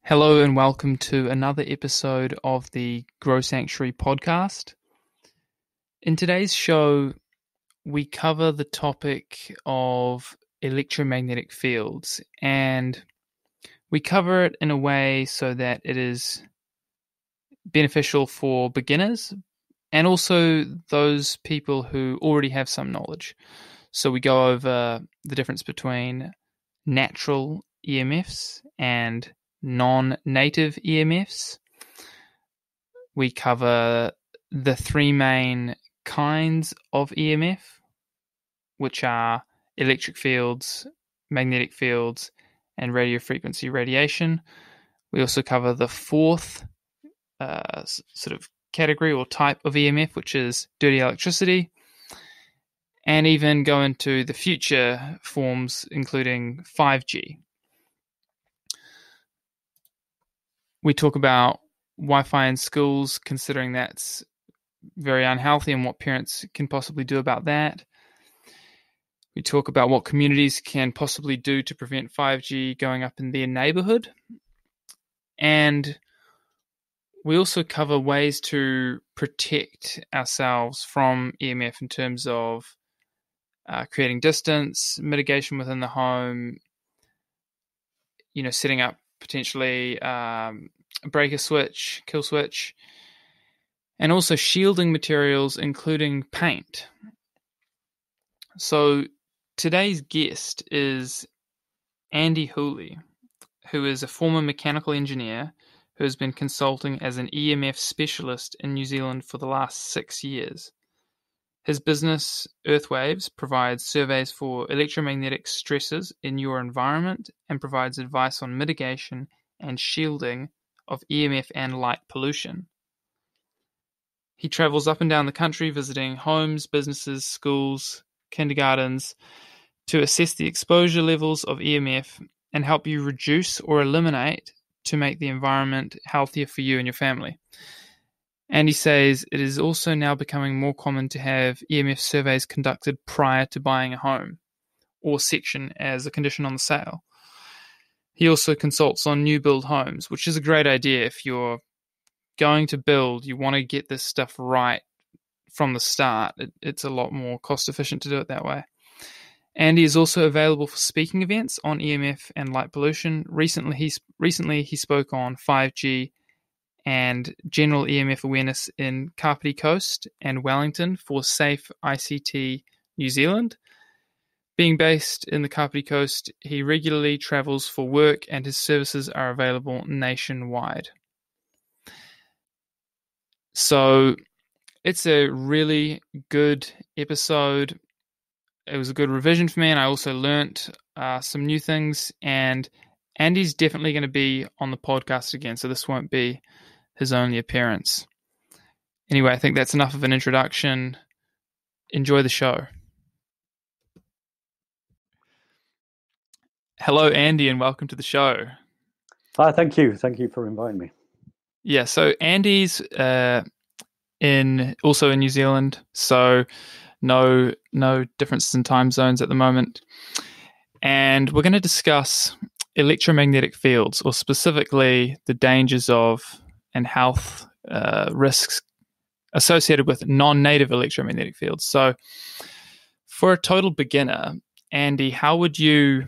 Hello and welcome to another episode of the Grow Sanctuary podcast. In today's show, we cover the topic of electromagnetic fields, and we cover it in a way so that it is beneficial for beginners and also those people who already have some knowledge. So we go over the difference between natural EMFs and non-native EMFs. We cover the three main kinds of EMF, which are electric fields, magnetic fields, and radio frequency radiation. We also cover the fourth sort of category or type of EMF, which is dirty electricity, and even go into the future forms, including 5G. We talk about Wi-Fi in schools, considering that's very unhealthy and what parents can possibly do about that. We talk about what communities can possibly do to prevent 5G going up in their neighborhood. And we also cover ways to protect ourselves from EMF in terms of creating distance, mitigation within the home, setting up potentially a breaker switch, kill switch, and also shielding materials, including paint. So today's guest is Andy Hooley, who is a former mechanical engineer who has been consulting as an EMF specialist in New Zealand for the last 6 years. His business, Earthwaves, provides surveys for electromagnetic stresses in your environment and provides advice on mitigation and shielding of EMF and light pollution. He travels up and down the country visiting homes, businesses, schools, kindergartens to assess the exposure levels of EMF and help you reduce or eliminate to make the environment healthier for you and your family. And he says it is also now becoming more common to have EMF surveys conducted prior to buying a home or section as a condition on the sale. He also consults on new build homes, which is a great idea. If you're going to build, you want to get this stuff right from the start. It's a lot more cost efficient to do it that way. And he is also available for speaking events on EMF and light pollution. Recently he spoke on 5G and general EMF awareness in Kapiti Coast and Wellington for Safe ICT New Zealand. Being based in the Kapiti Coast, he regularly travels for work and his services are available nationwide. So it's a really good episode. It was a good revision for me, and I also learnt some new things. And Andy's definitely going to be on the podcast again, so this won't be his only appearance. Anyway, I think that's enough of an introduction. Enjoy the show. Hello, Andy, and welcome to the show. Hi, thank you. Thank you for inviting me. Yeah, so Andy's also in New Zealand, so no differences in time zones at the moment. And we're going to discuss electromagnetic fields, or specifically the dangers of and health risks associated with non-native electromagnetic fields. So for a total beginner, Andy, how would you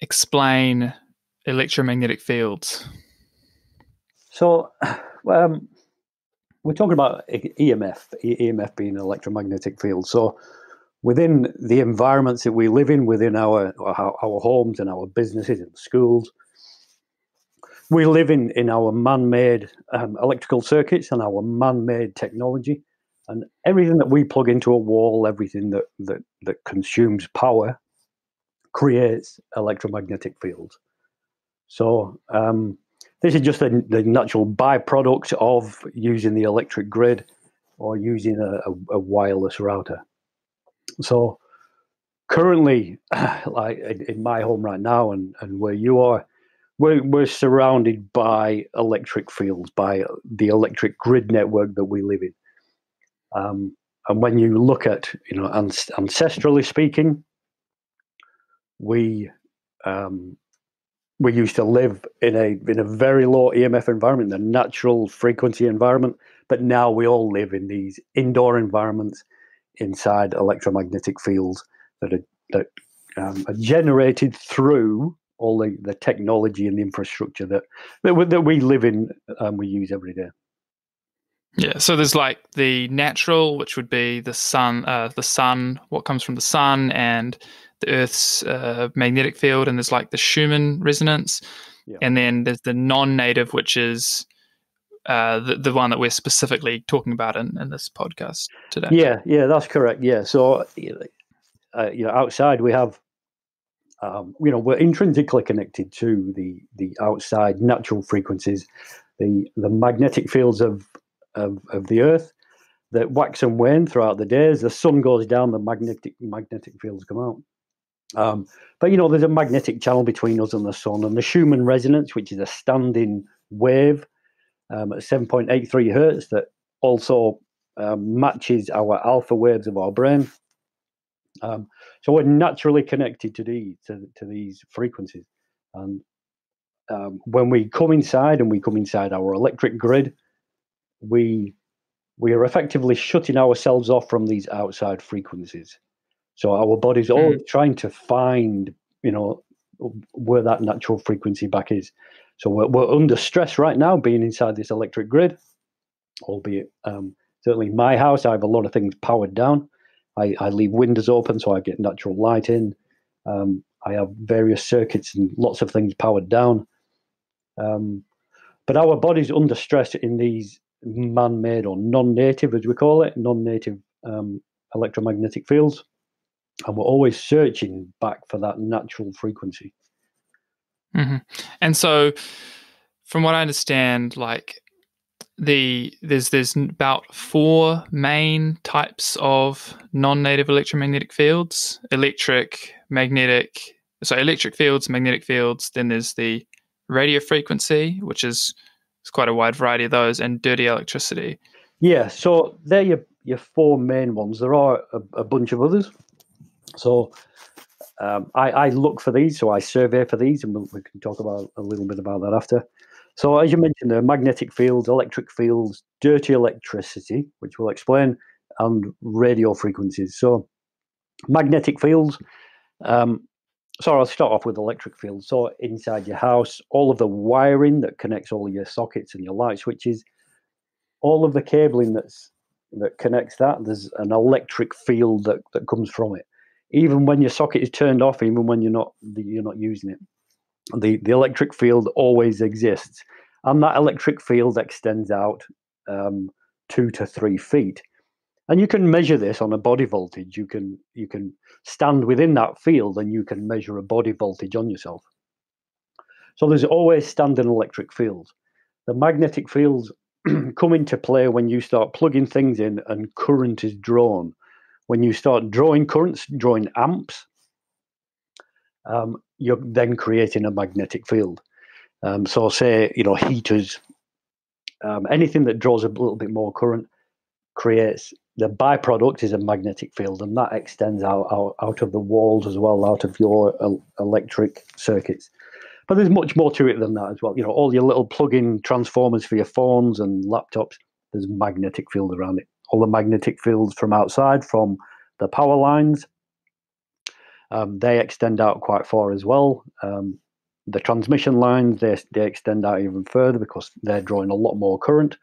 explain electromagnetic fields? So, we're talking about EMF being an electromagnetic field. So within the environments that we live in, within our homes and our businesses and schools, we live in our man-made electrical circuits and our man-made technology, and everything that we plug into a wall, everything that consumes power, creates electromagnetic fields. So this is just the natural byproduct of using the electric grid or using a wireless router. So currently, like in my home right now and where you are, we're surrounded by electric fields, by the electric grid network that we live in. And when you look at, ancestrally speaking, we we used to live in a very low EMF environment, the natural frequency environment, but now we all live in these indoor environments inside electromagnetic fields that are generated through all the technology and the infrastructure that we live in and we use every day. Yeah, so there's like the natural, which would be the sun, what comes from the sun, and the Earth's magnetic field, and there's like the Schumann resonance, and then there's the non-native, which is the one that we're specifically talking about in this podcast today. Yeah, that's correct. Yeah, so outside we have, we're intrinsically connected to the outside natural frequencies, the magnetic fields of the Earth that wax and wane throughout the day. As the sun goes down, the magnetic fields come out. But there's a magnetic channel between us and the sun, and the Schumann resonance, which is a standing wave at 7.83 hertz, that also matches our alpha waves of our brain. So we're naturally connected to these frequencies, and when we come inside our electric grid, we are effectively shutting ourselves off from these outside frequencies. So our body's always trying to find, where that natural frequency back is. So we're under stress right now, being inside this electric grid, albeit certainly in my house, I have a lot of things powered down. I leave windows open so I get natural light in. I have various circuits and lots of things powered down. But our body's under stress in these man-made, or non-native, as we call it, non-native electromagnetic fields. And we're always searching back for that natural frequency. Mm-hmm. And so, from what I understand, like there's about 4 main types of non-native electromagnetic fields: electric fields, magnetic fields. Then there's the radio frequency, which is quite a wide variety of those, and dirty electricity. Yeah, so they're your 4 main ones. There are a bunch of others. So I look for these, so I survey for these, and we can talk about a little bit about that after. So as you mentioned, there are magnetic fields, electric fields, dirty electricity, which we'll explain, and radio frequencies. So magnetic fields, I'll start off with electric fields. So inside your house, all of the wiring that connects all of your sockets and your light switches, all of the cabling that connects that, there's an electric field that comes from it. Even when your socket is turned off, even when you're not using it, the electric field always exists, and that electric field extends out 2 to 3 feet. And you can measure this on a body voltage. You can stand within that field and you can measure a body voltage on yourself. So there's always standing electric fields. The magnetic fields come into play when you start plugging things in and current is drawn. When you start drawing currents, drawing amps, you're then creating a magnetic field. So say, heaters, anything that draws a little bit more current creates, the byproduct is a magnetic field, and that extends out of the walls as well, out of your electric circuits. But there's much more to it than that as well. All your little plug-in transformers for your phones and laptops, there's magnetic field around it. All the magnetic fields from outside, from the power lines, they extend out quite far as well. The transmission lines, they extend out even further because they're drawing a lot more current.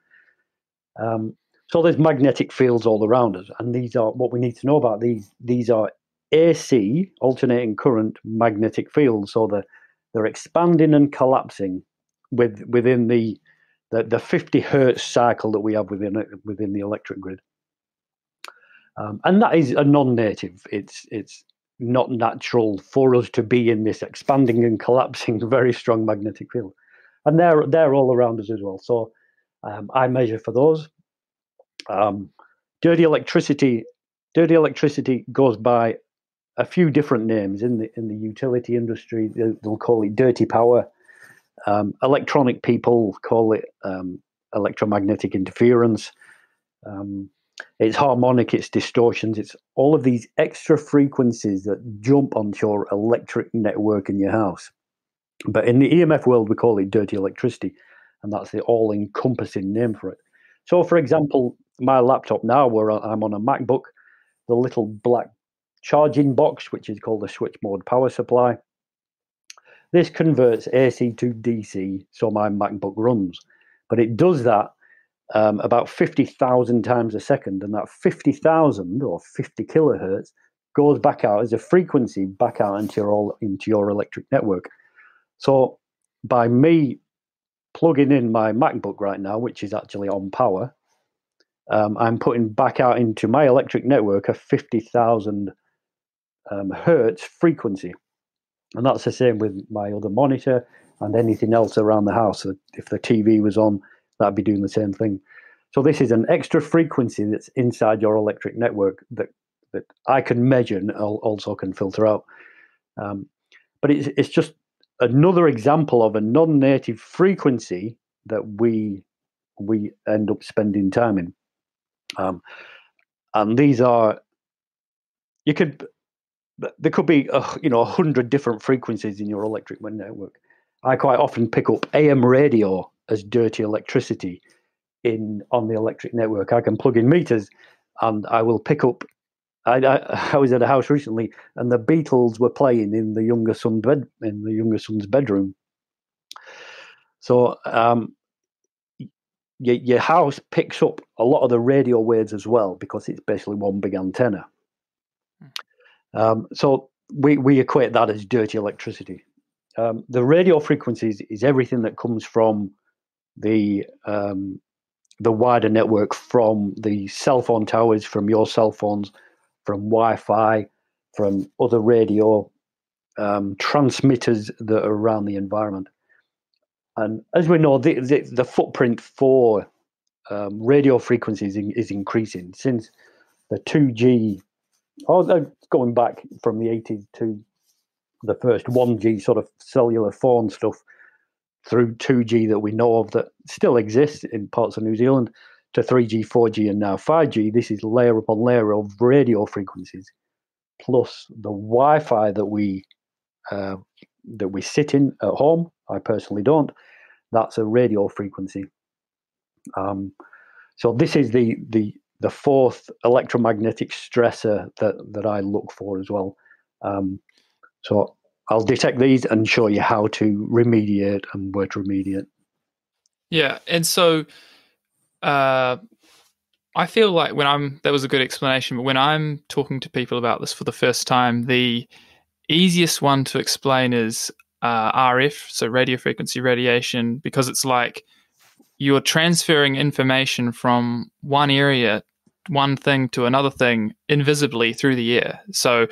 So there's magnetic fields all around us, and these are what we need to know about. These are AC, alternating current magnetic fields, so they're expanding and collapsing within the 50 hertz cycle that we have within the electric grid. And that is a non-native. It's not natural for us to be in this expanding and collapsing very strong magnetic field, and they're all around us as well. So I measure for those. Dirty electricity goes by a few different names in the utility industry. They'll call it dirty power. Electronic people call it electromagnetic interference. It's harmonic, it's distortions, it's all of these extra frequencies that jump onto your electric network in your house. But in the EMF world, we call it dirty electricity, and that's the all-encompassing name for it. So, for example, my laptop now, where I'm on a MacBook, the little black charging box, which is called a switch mode power supply, this converts AC to DC, so my MacBook runs. But it does that about 50,000 times a second, and that 50,000 or 50 kilohertz goes back out as a frequency back out into your electric network. So by me plugging in my MacBook right now, which is actually on power, I'm putting back out into my electric network a 50,000 hertz frequency. And that's the same with my other monitor and anything else around the house. If the TV was on, that'd be doing the same thing. So this is an extra frequency that's inside your electric network that I can measure and also can filter out. But it's just another example of a non-native frequency that we end up spending time in. And these are, there could be 100 different frequencies in your electric network. I quite often pick up AM radio as dirty electricity on the electric network. I can plug in meters, and I will pick up. I was at a house recently, and the Beatles were playing in the younger son's bedroom. So your house picks up a lot of the radio waves as well, because it's basically one big antenna. So we equate that as dirty electricity. The radio frequencies is everything that comes from the wider network, from the cell phone towers, from your cell phones, from Wi-Fi, from other radio transmitters that are around the environment. And as we know, the footprint for radio frequencies is increasing since the 2G, going back from the 80s to the first 1G sort of cellular phone stuff, through 2G that we know of that still exists in parts of New Zealand, to 3G, 4G, and now 5G. This is layer upon layer of radio frequencies, plus the Wi-Fi that we sit in at home. I personally don't. That's a radio frequency. So this is the fourth electromagnetic stressor that I look for as well. So I'll detect these and show you how to remediate and where to remediate. Yeah, and so I feel like that was a good explanation, but when I'm talking to people about this for the first time, the easiest one to explain is RF, so radio frequency radiation, because it's like you're transferring information from one area, one thing to another thing invisibly through the air. So,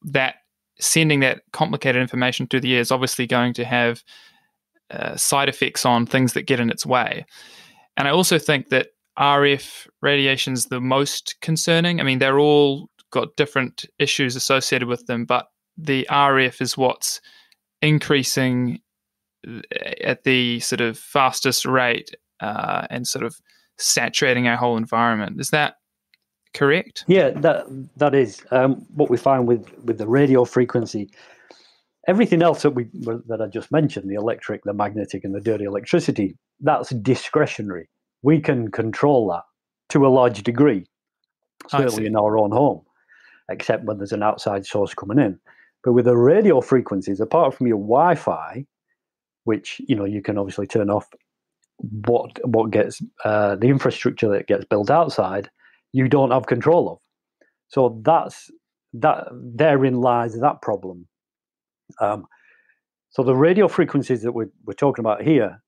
that sending that complicated information through the air is obviously going to have side effects on things that get in its way. And I also think that RF radiation is the most concerning. I mean, they're all got different issues associated with them, but the RF is what's increasing at the sort of fastest rate and sort of saturating our whole environment. Is that correct? Yeah, that is what we find with the radio frequency. Everything else that I just mentioned, the electric, the magnetic, and the dirty electricity, that's discretionary. We can control that to a large degree, certainly in our own home, except when there's an outside source coming in. But with the radio frequencies, apart from your Wi-Fi, which you can obviously turn off, what gets the infrastructure that gets built outside, you don't have control of. So therein lies that problem. So the radio frequencies that we're talking about here,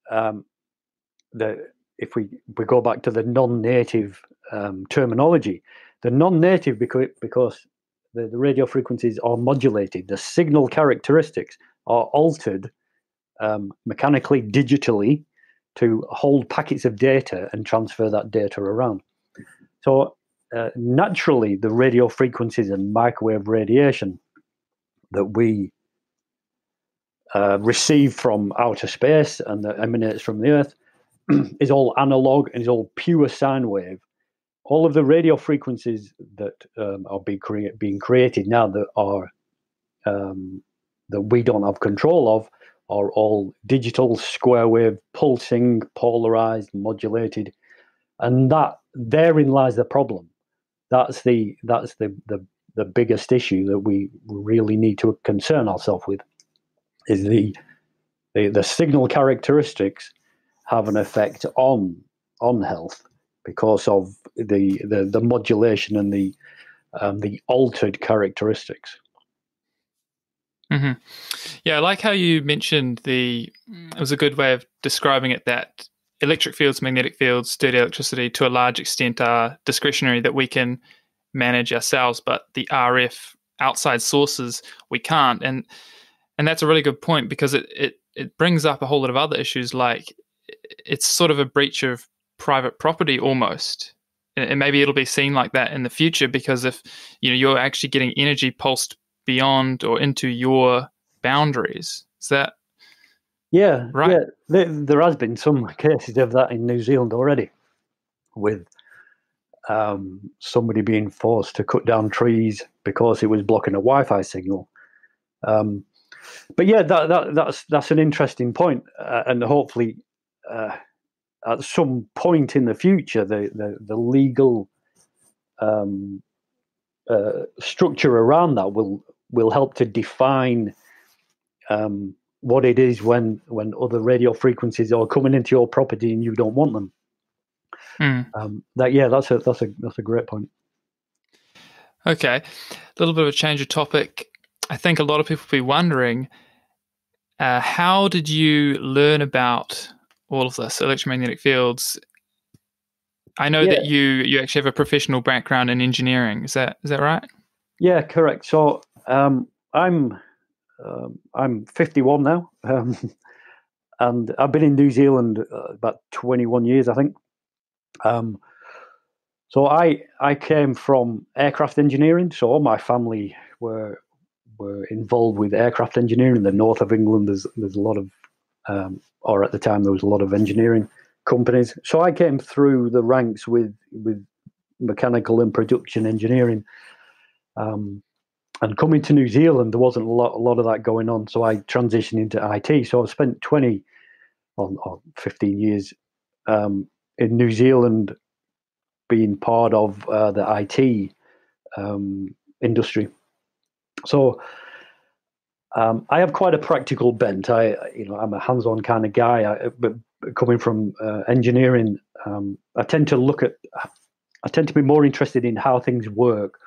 if we go back to the non-native terminology, the non-native because the radio frequencies are modulated, the signal characteristics are altered mechanically, digitally, to hold packets of data and transfer that data around. So naturally, the radio frequencies and microwave radiation that we receive from outer space and that emanates from the Earth is all analog and is all pure sine wave. All of the radio frequencies that are being created now that are that we don't have control of are all digital, square wave, pulsing, polarized, modulated, and that therein lies the problem. That's the biggest issue that we really need to concern ourselves with. Is the signal characteristics have an effect on health because of the modulation and the altered characteristics. Mm-hmm. Yeah, I like how you mentioned it was a good way of describing it, that electric fields, magnetic fields, dirty electricity to a large extent are discretionary, that we can manage ourselves, but the RF outside sources we can't. And that's a really good point, because it brings up a whole lot of other issues, like it's sort of a breach of private property almost. And maybe it'll be seen like that in the future, because if you're actually getting energy pulsed beyond or into your boundaries, is that right? Yeah, there has been some cases of that in New Zealand already, with somebody being forced to cut down trees because it was blocking a Wi-Fi signal. But yeah, that's an interesting point, and hopefully, at some point in the future, the legal structure around that will help to define what it is when other radio frequencies are coming into your property and you don't want them. That's a great point. Okay, a little bit of a change of topic. I think a lot of people will be wondering, how did you learn about all of this, electromagnetic fields? I know that you actually have a professional background in engineering. Is that right? Yeah, correct. So I'm 51 now, and I've been in New Zealand about 21 years, I think. So I came from aircraft engineering. So all my family were involved with aircraft engineering. In the north of England, there's a lot of, or at the time there was a lot of engineering companies. So I came through the ranks with mechanical and production engineering. And coming to New Zealand, there wasn't a lot of that going on. So I transitioned into IT. So I spent 20 or 15 years in New Zealand being part of the IT industry. So I have quite a practical bent. I'm a hands-on kind of guy. But coming from engineering, I tend to be more interested in how things work,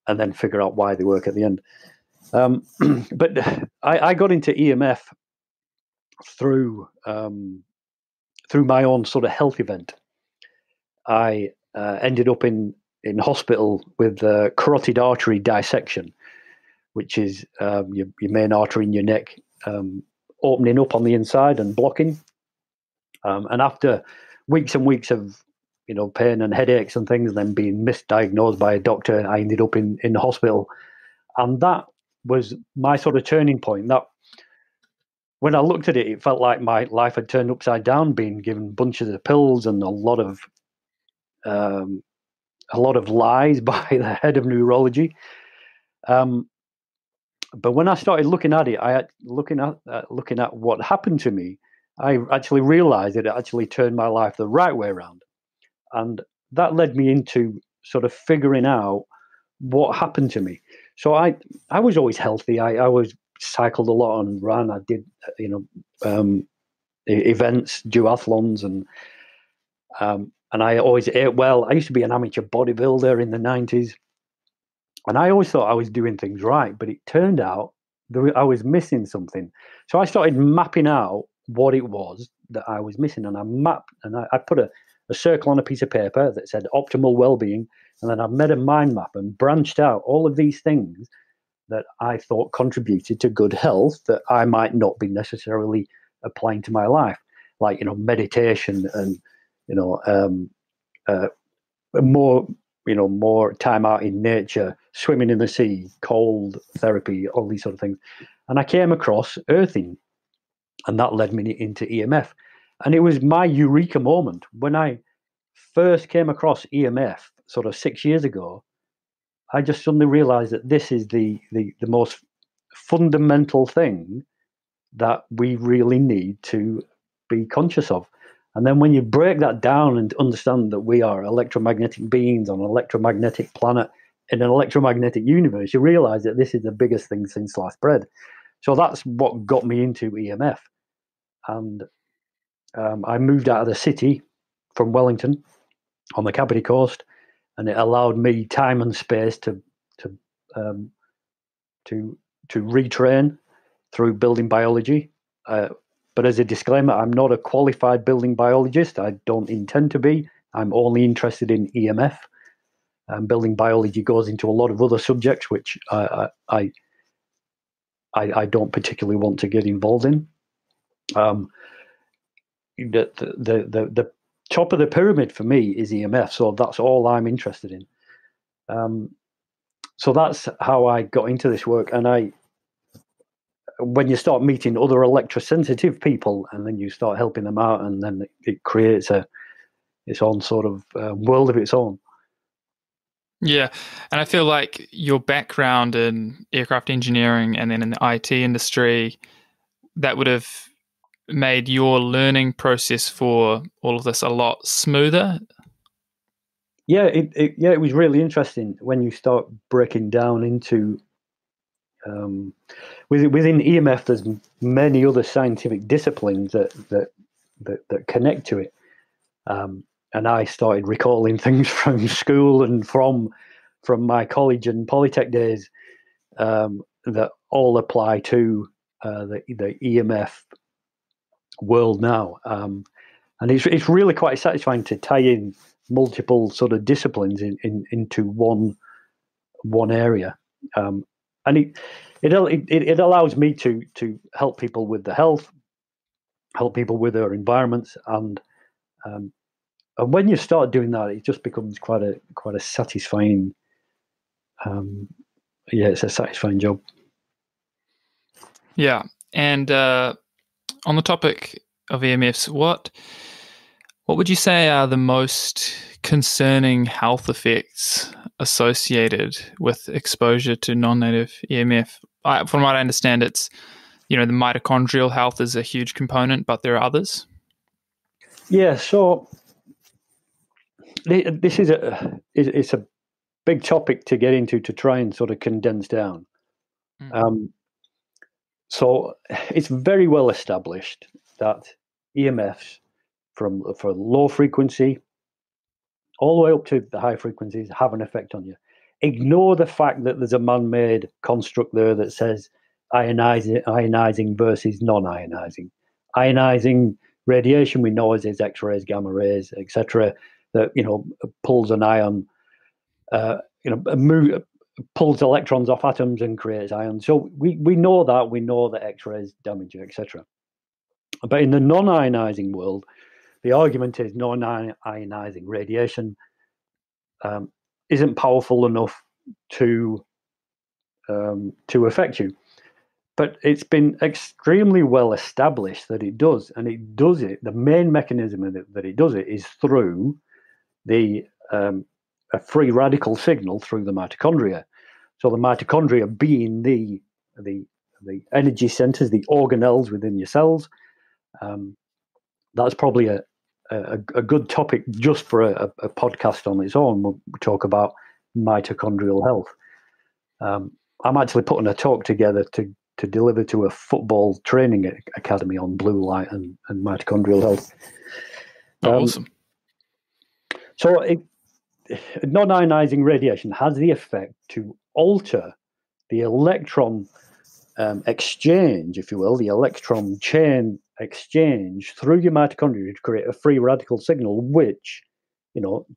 and then figure out why they work at the end. But I got into EMF through my own sort of health event. I ended up in hospital with carotid artery dissection, which is your main artery in your neck opening up on the inside and blocking. And after weeks and weeks of pain and headaches and things, then being misdiagnosed by a doctor, I ended up in hospital. And that was my sort of turning point. That when I looked at it, it felt like my life had turned upside down, being given bunches of pills and a lot of lies by the head of neurology. But when I started looking at it, looking at what happened to me, I actually realized that it actually turned my life the right way around. And that led me into sort of figuring out what happened to me. So I was always healthy. I always cycled a lot and ran. I did, events, duathlons, and I always ate well. I used to be an amateur bodybuilder in the 90s. And I always thought I was doing things right, but it turned out that I was missing something. So I started mapping out what it was that I was missing. And I put a circle on a piece of paper that said optimal well-being. And then I made a mind map and branched out all of these things that I thought contributed to good health that I might not be necessarily applying to my life, like, meditation and, more time out in nature, swimming in the sea, cold therapy, all these sort of things. And I came across earthing, and that led me into EMF. And it was my eureka moment when I first came across EMF sort of 6 years ago. I just suddenly realized that this is the most fundamental thing that we really need to be conscious of. And then when you break that down and understand that we are electromagnetic beings on an electromagnetic planet in an electromagnetic universe, you realize that this is the biggest thing since sliced bread. So that's what got me into EMF. And I moved out of the city from Wellington on the Capri Coast, and it allowed me time and space to retrain through building biology. But as a disclaimer, I'm not a qualified building biologist. I don't intend to be. I'm only interested in EMF. Building biology goes into a lot of other subjects, which I don't particularly want to get involved in. The top of the pyramid for me is EMF, so that's all I'm interested in. So that's how I got into this work. And when you start meeting other electrosensitive people, and then you start helping them out, and then it creates its own sort of world of its own. Yeah, and I feel like your background in aircraft engineering and then in the IT industry, that would have made your learning process for all of this a lot smoother. Yeah, it was really interesting when you start breaking down into within EMF. There's many other scientific disciplines that connect to it, and I started recalling things from school and from my college and Polytech days that all apply to the EMF world now, and it's really quite satisfying to tie in multiple sort of disciplines into one area, and it allows me to help people with the health, help people with their environments, and when you start doing that, it just becomes quite a satisfying. It's a satisfying job. Yeah, and on the topic of EMFs, what would you say are the most concerning health effects associated with exposure to non-native EMF? From what I understand, it's the mitochondrial health is a huge component, but there are others. Yeah, so this is it's a big topic to get into to try and sort of condense down. So it's very well established that EMFs for low frequency all the way up to the high frequencies have an effect on you. Ignore the fact that there's a man-made construct there that says ionizing versus non-ionizing. Ionizing radiation we know is X-rays, gamma rays, etc. That pulls an ion, pulls electrons off atoms and creates ions. So we know that. We know that X-rays damage you, etc. But in the non-ionizing world, the argument is non-ionizing radiation isn't powerful enough to affect you. But it's been extremely well established that it does, and it does it. The main mechanism that it does it is through a free radical signal through the mitochondria. So the mitochondria being the energy centers, the organelles within your cells. That's probably a good topic just for a podcast on its own. We'll talk about mitochondrial health. I'm actually putting a talk together to deliver to a football training academy on blue light and mitochondrial health. Awesome. So non-ionizing radiation has the effect to alter the electron exchange, if you will, the electron chain exchange through your mitochondria to create a free radical signal, which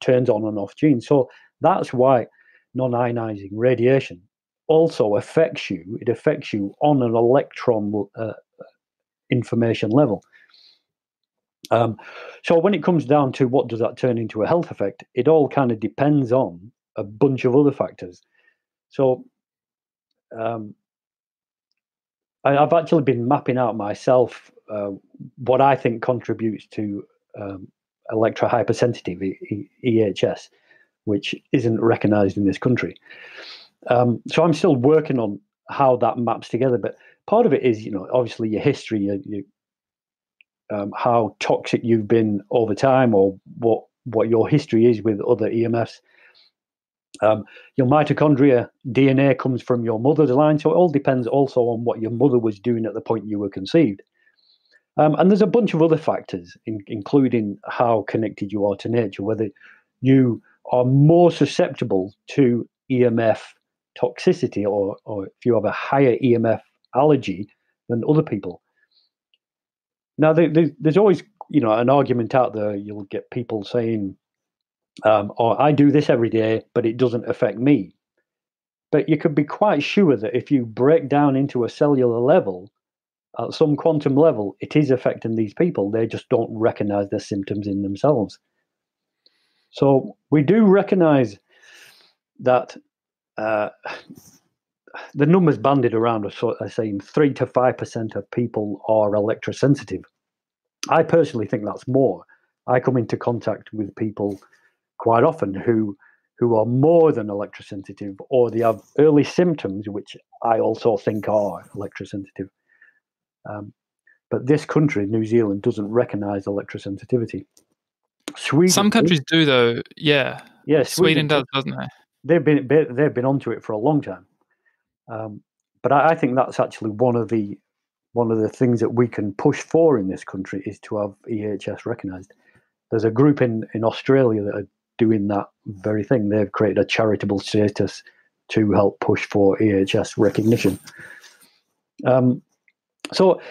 turns on and off genes. So that's why non-ionizing radiation also affects you. It affects you on an electron information level. So when it comes down to what does that turn into a health effect, it all kind of depends on a bunch of other factors. So I've actually been mapping out myself what I think contributes to electrohypersensitivity, EHS, which isn't recognized in this country. So I'm still working on how that maps together. But part of it is, obviously your history, how toxic you've been over time, or what your history is with other EMFs. Your mitochondria DNA comes from your mother's line, so it all depends also on what your mother was doing at the point you were conceived. And there's a bunch of other factors, including how connected you are to nature, whether you are more susceptible to EMF toxicity, or if you have a higher EMF allergy than other people. Now, there's always, an argument out there. You'll get people saying, I do this every day, but it doesn't affect me. But you could be quite sure that if you break down into a cellular level, at some quantum level, it is affecting these people. They just don't recognize their symptoms in themselves. So we do recognize that the numbers bandied around are saying 3 to 5% of people are electrosensitive. I personally think that's more. I come into contact with people quite often who are more than electrosensitive, or they have early symptoms, which I also think are electrosensitive. But this country, New Zealand, doesn't recognise electrosensitivity. Sweden, some countries do, though. Yeah, Sweden does, doesn't it? They've been onto it for a long time. But I think that's actually one of the things that we can push for in this country, is to have EHS recognised. There's a group in Australia that are doing that very thing. They've created a charitable status to help push for EHS recognition. So,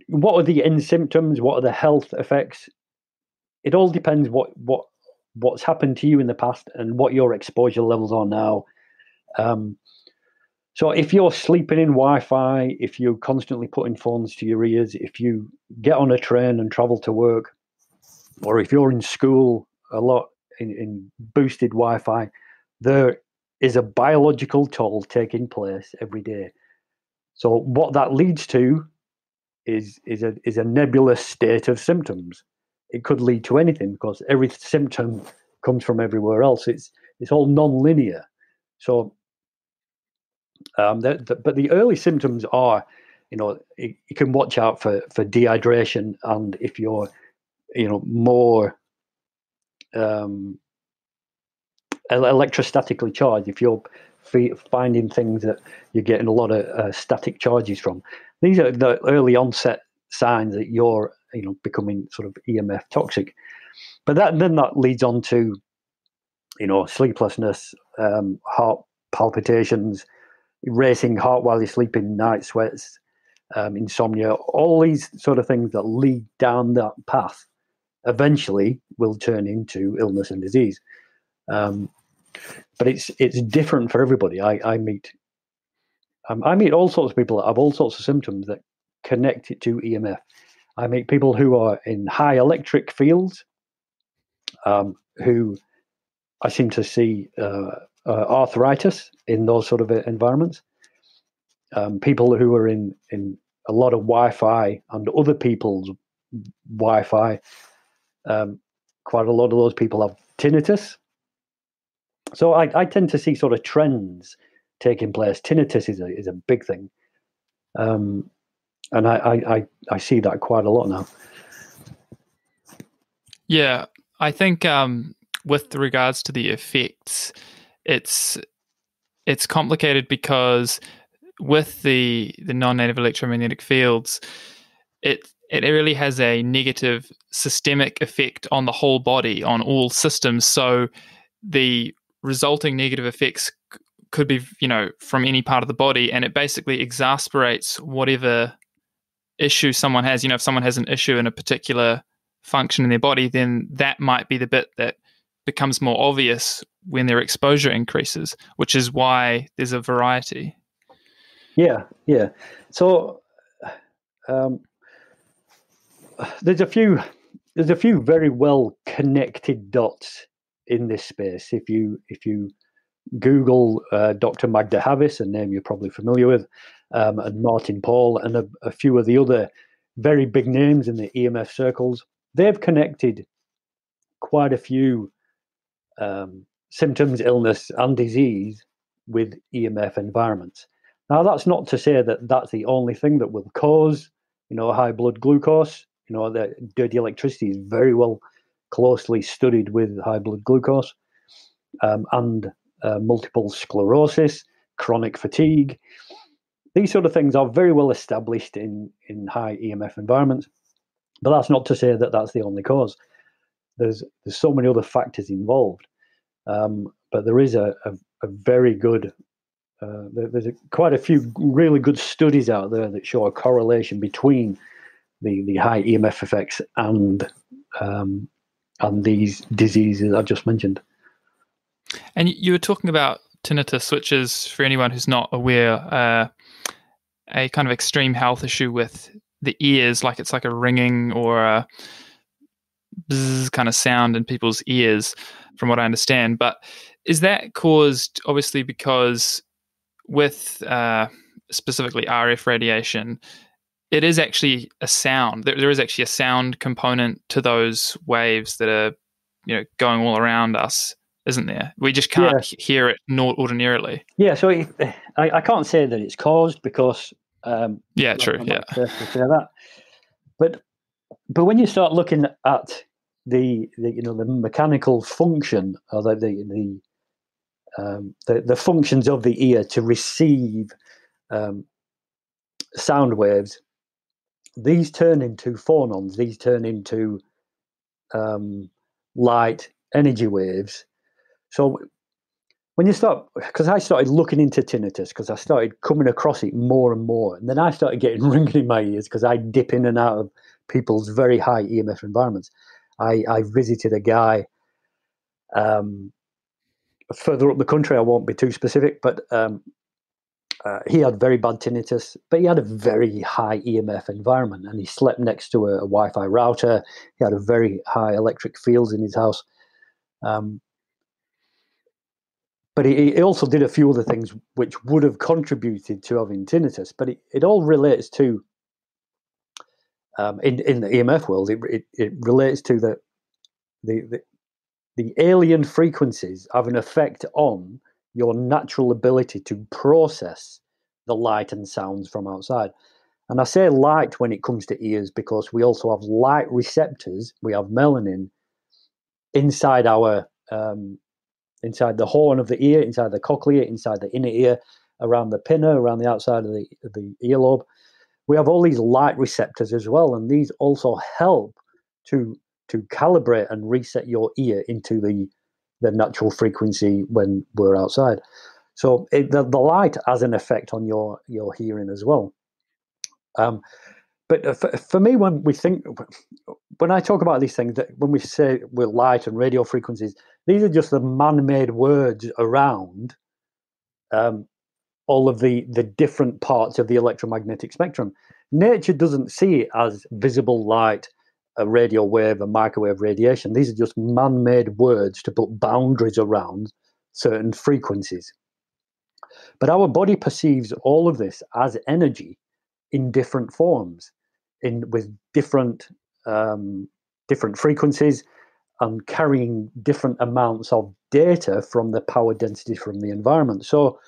what are the end symptoms? What are the health effects? It all depends what's happened to you in the past and what your exposure levels are now. So if you're sleeping in Wi-Fi, if you're constantly putting phones to your ears, if you get on a train and travel to work, or if you're in school a lot in boosted Wi-Fi, there is a biological toll taking place every day. So what that leads to is a nebulous state of symptoms. It could lead to anything, because every symptom comes from everywhere else. It's all non-linear. So, but the early symptoms are, you can watch out for dehydration, and if you're, more electrostatically charged, if you're finding things that you're getting a lot of static charges from, these are the early onset signs that you're, becoming sort of EMF toxic. But then that leads on to, sleeplessness, heart palpitations, racing heart while you're sleeping, night sweats, insomnia, all these sort of things that lead down that path eventually will turn into illness and disease. But it's different for everybody. I meet all sorts of people that have all sorts of symptoms that connect it to EMF. I meet people who are in high electric fields, who I seem to see arthritis in those sort of environments. People who are in a lot of Wi-Fi and other people's Wi-Fi. Quite a lot of those people have tinnitus. So I tend to see sort of trends taking place. Tinnitus is a big thing. And I see that quite a lot now. Yeah, I think with regards to the effects, it's complicated, because with the non-native electromagnetic fields, it really has a negative systemic effect on the whole body, on all systems. So the resulting negative effects could be, from any part of the body, and it basically exasperates whatever issue someone has. If someone has an issue in a particular function in their body, then that might be the bit that becomes more obvious when their exposure increases, which is why there's a variety. Yeah. So there's a few very well connected dots in this space. If you Google Dr. Magda Havis, a name you're probably familiar with, and Martin Paul, and a few of the other very big names in the EMF circles, they've connected quite a few symptoms, illness, and disease with EMF environments. Now, that's not to say that that's the only thing that will cause, high blood glucose. The dirty electricity is very well closely studied with high blood glucose and multiple sclerosis, chronic fatigue. These sort of things are very well established in high EMF environments, but that's not to say that that's the only cause. There's so many other factors involved, but there is a very good there's quite a few really good studies out there that show a correlation between the high EMF effects and these diseases I just mentioned. And you were talking about tinnitus, which is, for anyone who's not aware, a kind of extreme health issue with the ears, like it's like a ringing or a bzzz kind of sound in people's ears, from what I understand. But is that caused, obviously, because with specifically RF radiation, it is actually a sound. There is actually a sound component to those waves that are, going all around us, isn't there? We just can't hear it ordinarily. Yeah, so I can't say that it's caused because true. To say that, but when you start looking at the mechanical function or the functions of the ear to receive sound waves, these turn into phonons. These turn into light energy waves. So when you start, because I started looking into tinnitus, because I started coming across it more and more, and then I started getting ringing in my ears because I dip in and out of people's very high EMF environments. I visited a guy further up the country. I won't be too specific, but he had very bad tinnitus, but he had a very high EMF environment, and he slept next to a Wi-Fi router. He had a very high electric fields in his house. But he also did a few other things which would have contributed to having tinnitus. But it all relates to, in the EMF world, it relates to the alien frequencies have an effect on your natural ability to process the light and sounds from outside. And I say light when it comes to ears because we also have light receptors. We have melanin inside our inside the horn of the ear, inside the cochlea, inside the inner ear, around the pinna, around the outside of the earlobe. We have all these light receptors as well, and these also help to calibrate and reset your ear into the natural frequency when we're outside. So the light has an effect on your hearing as well. But for me, when I talk about these things, that when we say we're light and radio frequencies, these are just the man-made words around all of the different parts of the electromagnetic spectrum. Nature doesn't see it as visible light, a radio wave, a microwave radiation. These are just man-made words to put boundaries around certain frequencies. But our body perceives all of this as energy in different forms, with different frequencies, and carrying different amounts of data from the power density from the environment. So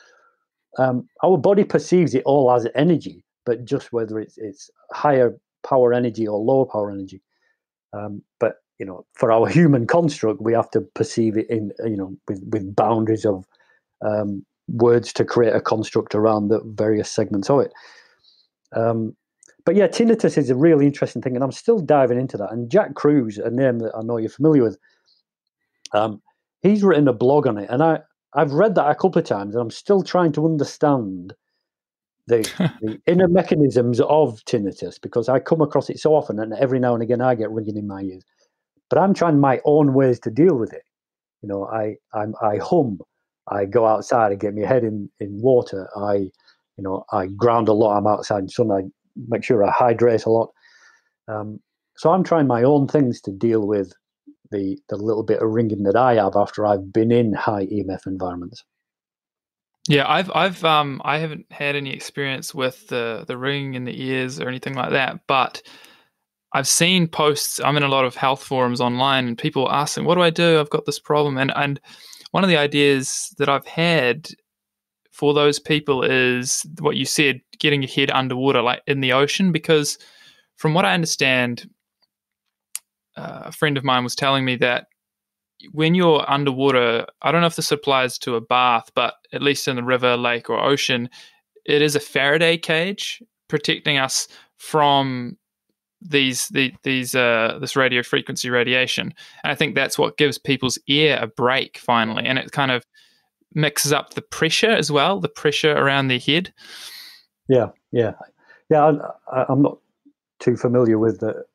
our body perceives it all as energy, but just whether it's higher power energy or lower power energy. But for our human construct, we have to perceive it in with boundaries of words to create a construct around the various segments of it. But yeah, tinnitus is a really interesting thing, and I'm still diving into that. And Jack Cruz, a name that I know you're familiar with, he's written a blog on it, and I've read that a couple of times, and I'm still trying to understand the inner mechanisms of tinnitus, because I come across it so often, and every now and again I get ringing in my ears. But I'm trying my own ways to deal with it. I hum, I go outside and get my head in water. I ground a lot. I'm outside in sun. I make sure I hydrate a lot. So I'm trying my own things to deal with the little bit of ringing that I have after I've been in high EMF environments. Yeah, I haven't had any experience with the ringing in the ears or anything like that, but I've seen posts. I'm in a lot of health forums online, and people asking, "What do I do? I've got this problem." And one of the ideas that I've had for those people is what you said, getting your head underwater, like in the ocean, because from what I understand, a friend of mine was telling me that when you're underwater, I don't know if this applies to a bath, but at least in the river, lake, or ocean, it is a Faraday cage protecting us from this radio frequency radiation. And I think that's what gives people's ear a break finally, and it kind of mixes up the pressure as well, the pressure around their head. Yeah. I'm not too familiar with the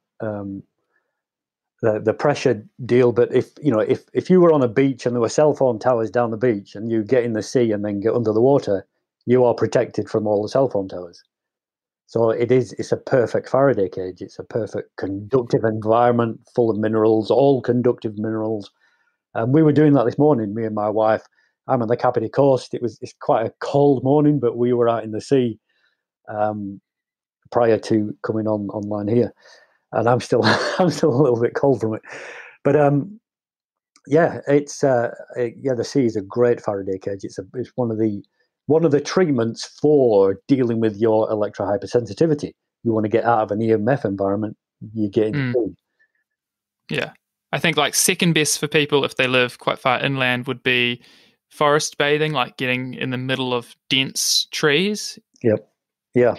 pressure deal, but if you were on a beach and there were cell phone towers down the beach, and you get in the sea and then get under the water, you are protected from all the cell phone towers. So it's a perfect Faraday cage. It's a perfect conductive environment full of minerals, all conductive minerals. And we were doing that this morning, me and my wife. I'm on the Kapiti coast. It's quite a cold morning, but we were out in the sea prior to coming online here, and I'm still I'm still a little bit cold from it. But the sea is a great Faraday cage. It's one of the treatments for dealing with your electrohypersensitivity. You want to get out of an EMF environment, you get into sea. Yeah. I think like second best for people if they live quite far inland would be forest bathing, like getting in the middle of dense trees. Yep. Yeah.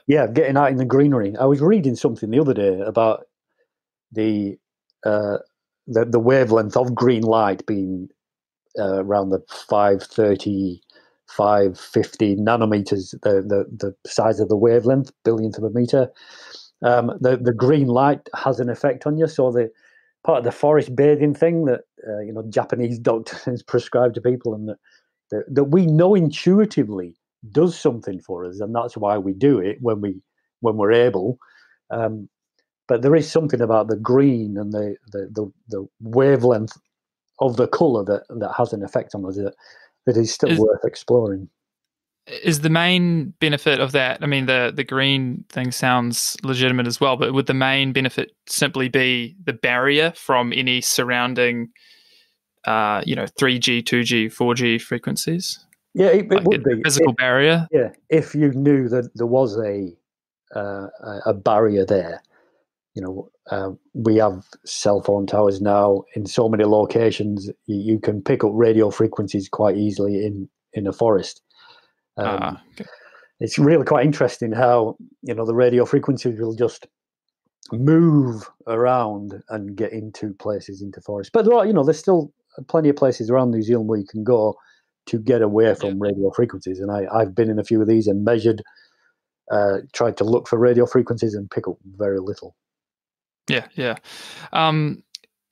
Getting out in the greenery. I was reading something the other day about the wavelength of green light being around the 530, 550 nanometers, the size of the wavelength, billionth of a meter. The green light has an effect on you. So the part of the forest bathing thing that Japanese doctors prescribe to people, and that we know intuitively does something for us, and that's why we do it when we're able. But there is something about the green and the wavelength of the colour that has an effect on us that is still worth exploring. Is the main benefit of that, I mean, the green thing sounds legitimate as well, but would the main benefit simply be the barrier from any surrounding 3G, 2G, 4G frequencies? Yeah, it would be. Physical barrier? Yeah, if you knew that there was a barrier there. We have cell phone towers now in so many locations. You can pick up radio frequencies quite easily in a forest. Okay. It's really quite interesting how the radio frequencies will just move around and get into places, into forests. But there's still plenty of places around New Zealand where you can go to get away from radio frequencies. And I've been in a few of these and measured, tried to look for radio frequencies and pick up very little. Yeah.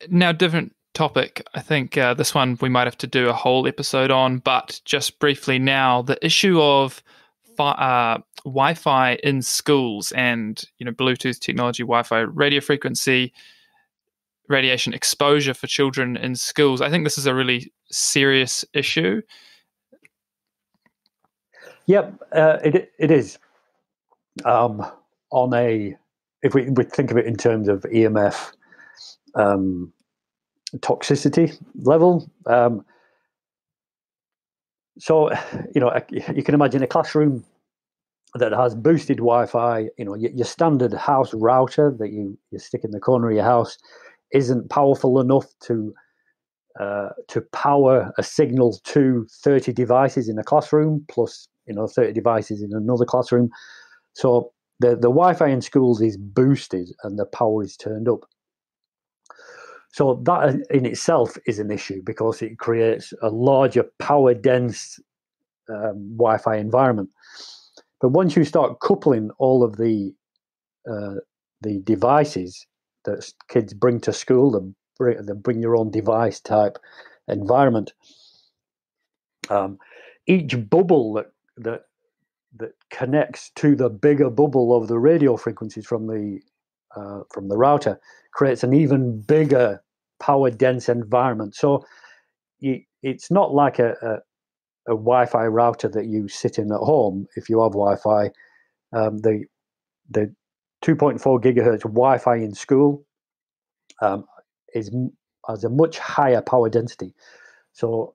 Now, different topic. I think this one we might have to do a whole episode on, but just briefly now, the issue of Wi-Fi in schools and Bluetooth technology, Wi-Fi, radio frequency, radiation exposure for children in schools. I think this is a really serious issue. Yep, it is. If we think of it in terms of EMF toxicity level, so you can imagine a classroom that has boosted Wi-Fi. Your standard house router that you stick in the corner of your house isn't powerful enough to power a signal to 30 devices in a classroom, plus 30 devices in another classroom. So the Wi-Fi in schools is boosted and the power is turned up. So that in itself is an issue because it creates a larger power dense Wi-Fi environment. But once you start coupling all of the devices that kids bring to school, the bring your own device type environment, each bubble that connects to the bigger bubble of the radio frequencies from the router creates an even bigger power dense environment. So it's not like a Wi-Fi router that you sit in at home. If you have Wi-Fi, the 2.4 gigahertz Wi-Fi in school has a much higher power density. So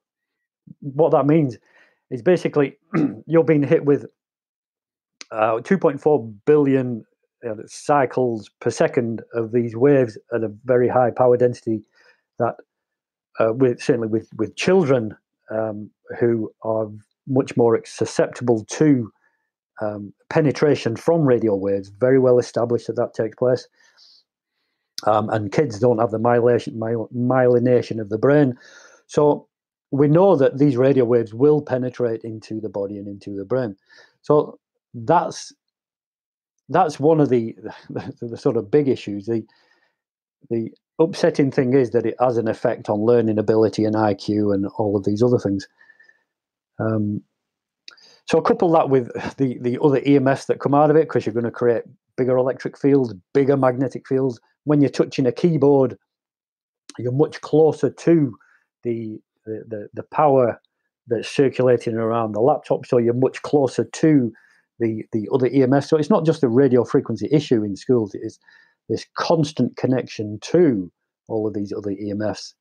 what that means, is basically you're being hit with 2.4 billion cycles per second of these waves at a very high power density that certainly with children who are much more susceptible to penetration from radio waves, very well established that takes place. And kids don't have the myelination of the brain. So we know that these radio waves will penetrate into the body and into the brain. So that's one of the sort of big issues. The upsetting thing is that it has an effect on learning ability and IQ and all of these other things. So couple that with the other EMFs that come out of it, because you're going to create bigger electric fields, bigger magnetic fields. When you're touching a keyboard, you're much closer to the power that's circulating around the laptop, so you're much closer to the other EMFs. So it's not just a radio frequency issue in schools, it is this constant connection to all of these other EMFs.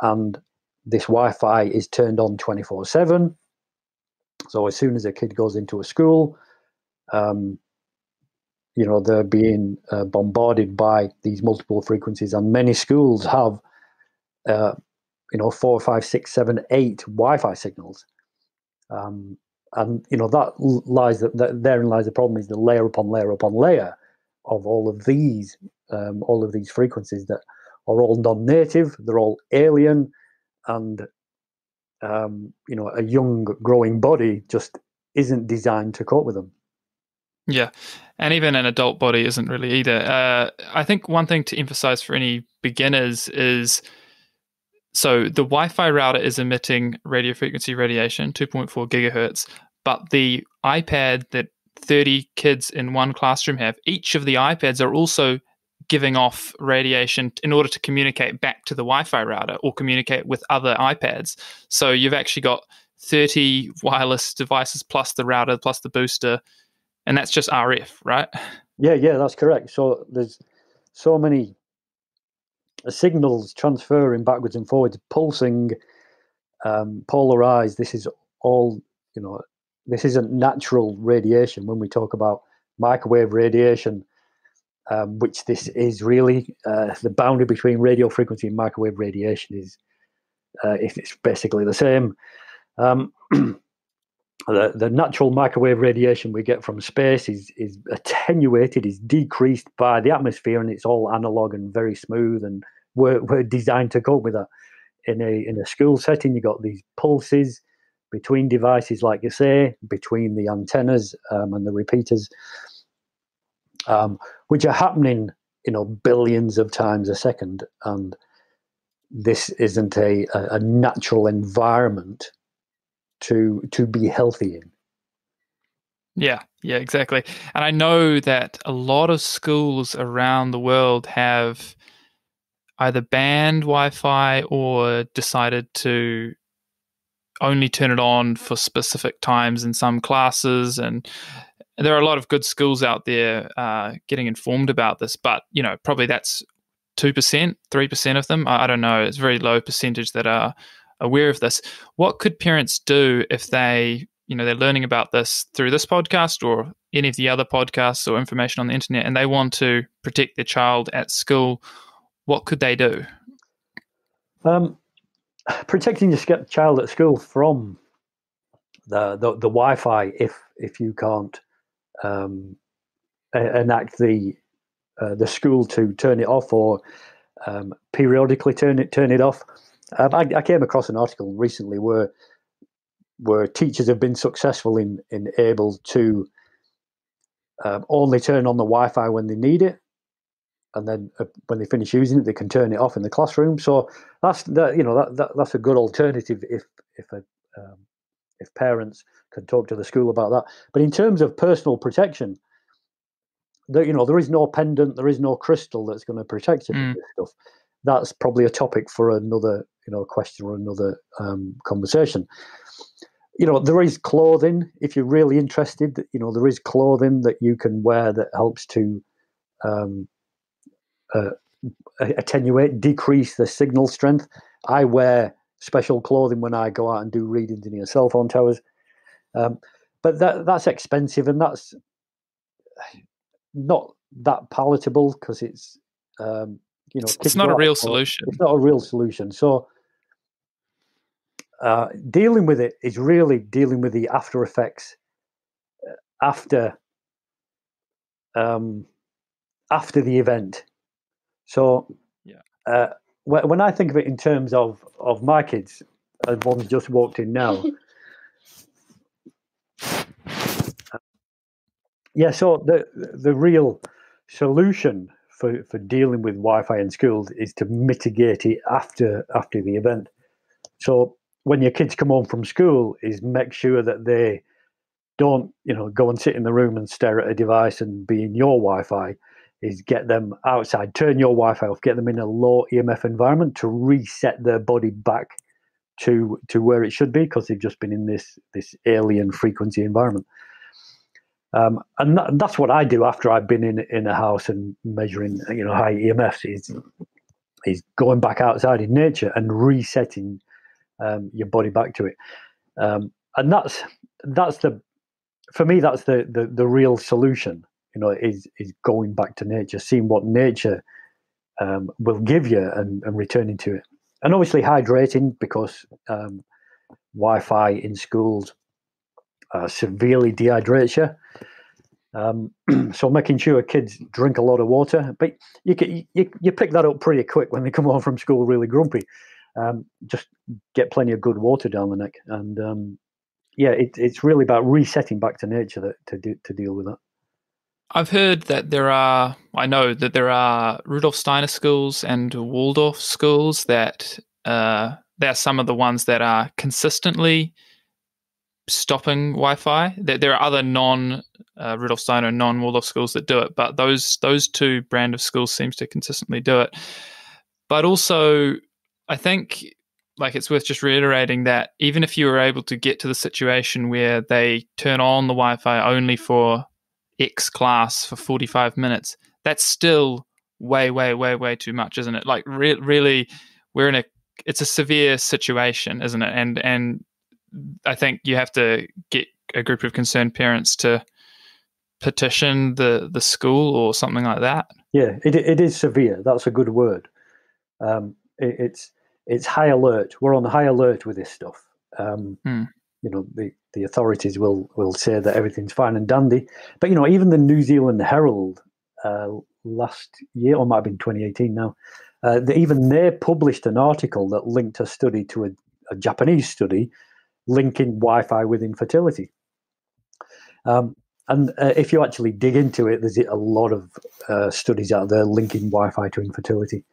And this Wi-Fi is turned on 24/7. So as soon as a kid goes into a school, they're being bombarded by these multiple frequencies, and many schools have 4, 5, 6, 7, 8 Wi-Fi signals. And that therein lies the problem, is the layer upon layer upon layer of all of these frequencies that are all non-native, they're all alien, and a young growing body just isn't designed to cope with them. Yeah, and even an adult body isn't really either. I think one thing to emphasize for any beginners is, so the Wi-Fi router is emitting radio frequency radiation, 2.4 gigahertz, but the iPad that 30 kids in one classroom have, each of the iPads are also giving off radiation in order to communicate back to the Wi-Fi router or communicate with other iPads. So you've actually got 30 wireless devices plus the router plus the booster, and that's just RF, right? Yeah, that's correct. So there's so many signals transferring backwards and forwards, pulsing, polarized. This is all, this isn't natural radiation. When we talk about microwave radiation, which this is really, the boundary between radio frequency and microwave radiation is, it's basically the same. The natural microwave radiation we get from space is attenuated, is decreased by the atmosphere, and it's all analog and very smooth, and we're designed to cope with that. In a school setting, you got these pulses between devices, like you say, between the antennas and the repeaters, which are happening, billions of times a second, and this isn't a natural environment to be healthy in. Yeah, exactly. And I know that a lot of schools around the world have either banned Wi-Fi or decided to only turn it on for specific times in some classes. And there are a lot of good schools out there getting informed about this, but probably that's 2%, 3% of them. I don't know. It's a very low percentage that are aware of this. What could parents do if they're learning about this through this podcast or any of the other podcasts or information on the internet, and they want to protect their child at school? What could they do? Protecting your child at school from the Wi-Fi, if you can't enact the school to turn it off or periodically turn it off. I came across an article recently where teachers have been successful in able to only turn on the Wi-Fi when they need it, and then when they finish using it, they can turn it off in the classroom. So that's a good alternative if parents can talk to the school about that. But in terms of personal protection, there is no pendant, there is no crystal that's going to protect you from this stuff. That's probably a topic for another question or another conversation. There is clothing, if you're really interested. There is clothing that you can wear that helps to attenuate, decrease the signal strength. I wear special clothing when I go out and do readings near cell phone towers. But that's expensive, and that's not that palatable because it's it's not a real solution. It's not a real solution. So dealing with it is really dealing with the after effects after the event. So when I think of it in terms of my kids, and one's just walked in now. So the real solution for dealing with Wi-Fi in schools is to mitigate it after the event. So when your kids come home from school, is make sure that they don't go and sit in the room and stare at a device and be in your Wi-Fi. Is get them outside, turn your Wi-Fi off, get them in a low EMF environment to reset their body back to where it should be, because they've just been in this alien frequency environment. And that's what I do after I've been in a house and measuring high EMFs, is going back outside in nature and resetting your body back to it. And that's for me that's the real solution, is going back to nature, seeing what nature will give you and returning to it. And obviously hydrating, because Wi-Fi in schools severely dehydrates you. So making sure kids drink a lot of water, but you pick that up pretty quick when they come home from school really grumpy. Just get plenty of good water down the neck, and it's really about resetting back to nature to deal with that. I've heard that I know that there are Rudolf Steiner schools and Waldorf schools that they're some of the ones that are consistently stopping Wi-Fi. There are other non-Rudolf Steiner and non-Waldorf schools that do it, but those two brand of schools seems to consistently do it. But also, I think it's worth just reiterating that even if you were able to get to the situation where they turn on the Wi-Fi only for X class for 45 minutes, that's still way, way, way, way too much, isn't it? Really, it's a severe situation, isn't it? And I think you have to get a group of concerned parents to petition the school or something like that. Yeah, it is severe. That's a good word. It's high alert. We're on high alert with this stuff. The authorities will say that everything's fine and dandy, but even the New Zealand Herald last year, or might have been 2018 now, they published an article that linked a study to a Japanese study linking Wi-Fi with infertility. And if you actually dig into it, there's a lot of studies out there linking Wi-Fi to infertility.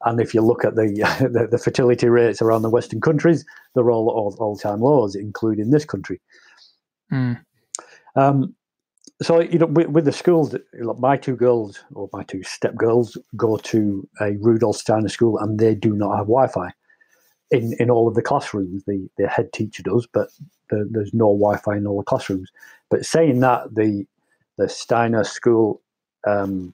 And if you look at the fertility rates around the Western countries, they're all-time lows, including this country. So with the schools, my two girls, or my two stepgirls, go to a Rudolf Steiner school, and they do not have Wi-Fi in all of the classrooms. The head teacher does, but there's no Wi-Fi in all the classrooms. But saying that, the Steiner school, the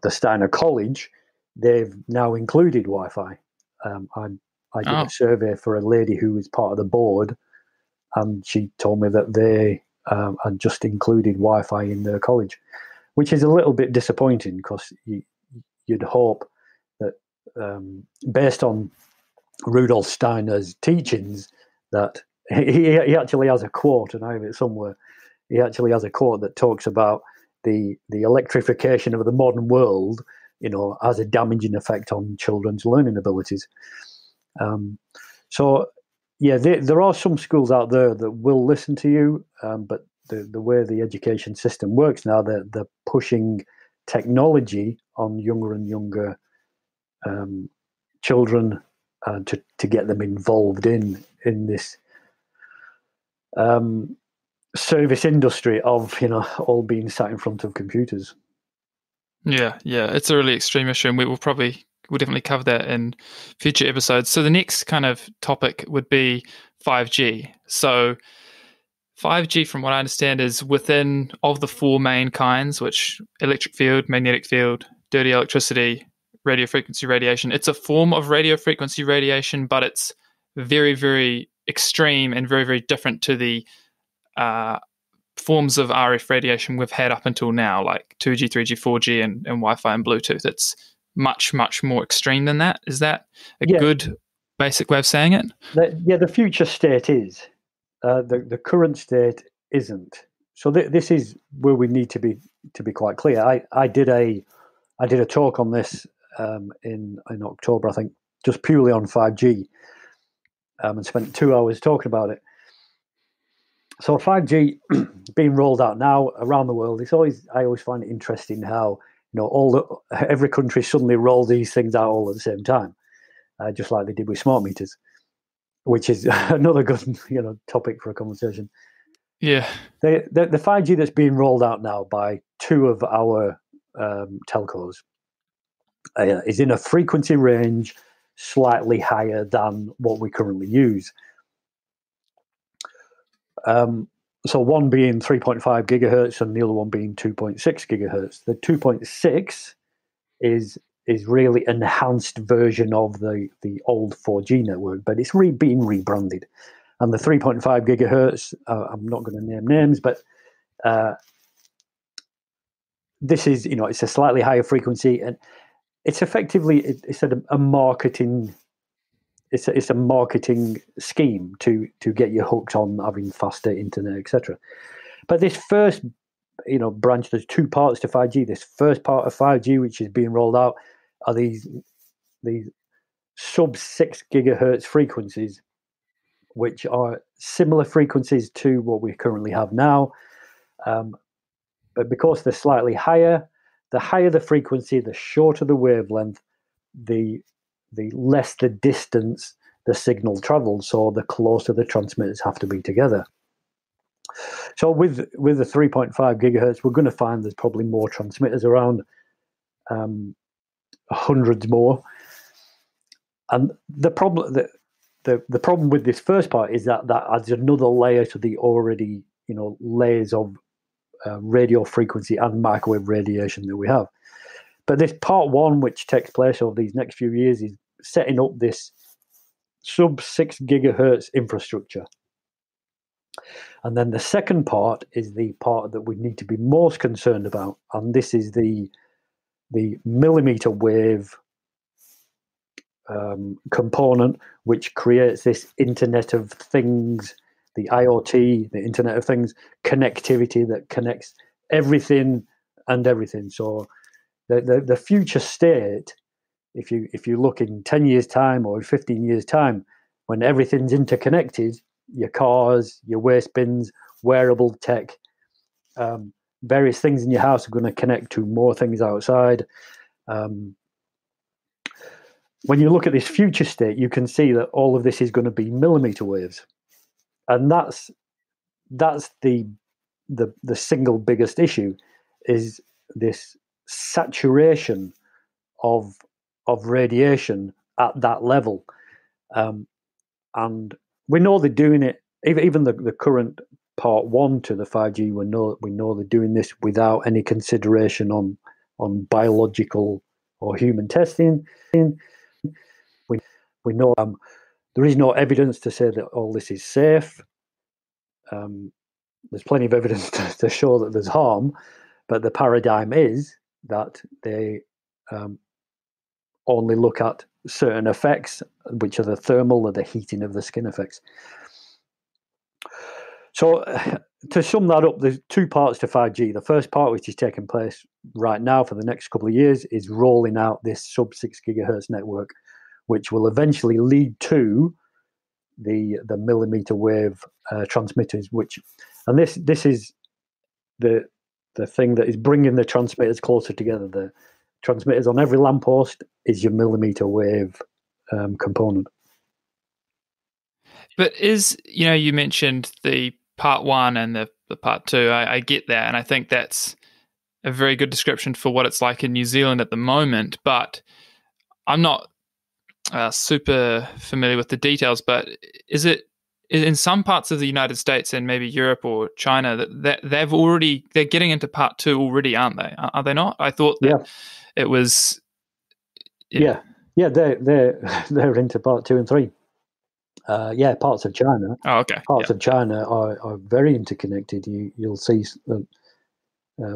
Steiner college, they've now included Wi-Fi. I did a survey for a lady who was part of the board, and she told me that they had just included Wi-Fi in their college, which is a little bit disappointing, because you'd hope that, based on Rudolf Steiner's teachings, that he actually has a quote, and I have it somewhere. He actually has a quote that talks about the electrification of the modern world, has a damaging effect on children's learning abilities. There are some schools out there that will listen to you, but the way the education system works now, they're pushing technology on younger and younger children to get them involved in this service industry of all being sat in front of computers. Yeah, it's a really extreme issue, and we'll definitely cover that in future episodes. So the next kind of topic would be 5G. So 5G, from what I understand, is within of the four main kinds, which electric field, magnetic field, dirty electricity, radio frequency radiation. It's a form of radio frequency radiation, but it's very, very extreme and very, very different to the forms of RF radiation we've had up until now, like 2G, 3G, 4G, and Wi-Fi and Bluetooth. It's much, much more extreme than that. Is that a good basic way of saying it? The future state is. The current state isn't. So this is where we need to be quite clear. I did a talk on this in October, I think, just purely on 5G, and spent 2 hours talking about it. So 5G being rolled out now around the world. I always find it interesting how every country suddenly roll these things out all at the same time, just like they did with smart meters, which is another good topic for a conversation. Yeah, the 5G that's being rolled out now by two of our telcos is in a frequency range slightly higher than what we currently use. So one being 3.5 gigahertz and the other one being 2.6 gigahertz. The 2.6 is really enhanced version of the old 4G network, but it's being rebranded. And the 3.5 gigahertz, I'm not going to name names, but this is, it's a slightly higher frequency, and it's effectively it's a marketing. It's a marketing scheme to get you hooked on having faster internet, etc. But this first, branch, there's two parts to 5G. This first part of 5G, which is being rolled out, are these sub 6 gigahertz frequencies, which are similar frequencies to what we currently have now. But because they're slightly higher, the higher the frequency, the shorter the wavelength, the less the distance the signal travels, so the closer the transmitters have to be together. So with the 3.5 gigahertz, we're going to find there's probably more transmitters around, hundreds more. And the problem the problem with this first part is that adds another layer to the already layers of radio frequency and microwave radiation that we have. But this part one, which takes place over these next few years, is setting up this sub 6 gigahertz infrastructure. And then the second part is the part that we need to be most concerned about, and this is the millimeter wave component, which creates this Internet of Things, the IoT, the Internet of Things connectivity that connects everything and everything. So the future state, if you look in 10 years' time or 15 years' time, when everything's interconnected, your cars, your waste bins, wearable tech, various things in your house are going to connect to more things outside. When you look at this future state, you can see that all of this is going to be millimeter waves, and that's the single biggest issue, is this saturation of radiation at that level. And we know they're doing it. Even the current part one to the 5G, we know they're doing this without any consideration on biological or human testing. We know there is no evidence to say that all this is safe. There's plenty of evidence to show that there's harm, but the paradigm is that they only look at certain effects, which are the thermal or the heating of the skin effects. So to sum that up, there's two parts to 5G. The first part, which is taking place right now for the next couple of years, is rolling out this sub 6 gigahertz network, which will eventually lead to the millimeter wave transmitters. And this is the thing that is bringing the transmitters closer together. The transmitters on every lamppost is your millimeter wave component. But you mentioned the part one and the part two. I get that, and I think that's a very good description for what it's like in New Zealand at the moment. But I'm not super familiar with the details. But is it in some parts of the United States and maybe Europe or China that they're getting into part two already, aren't they? Are they not? I thought that it was. Yeah, they're into part two and three. Yeah, parts of China. Oh, okay. Parts of China are very interconnected. You'll see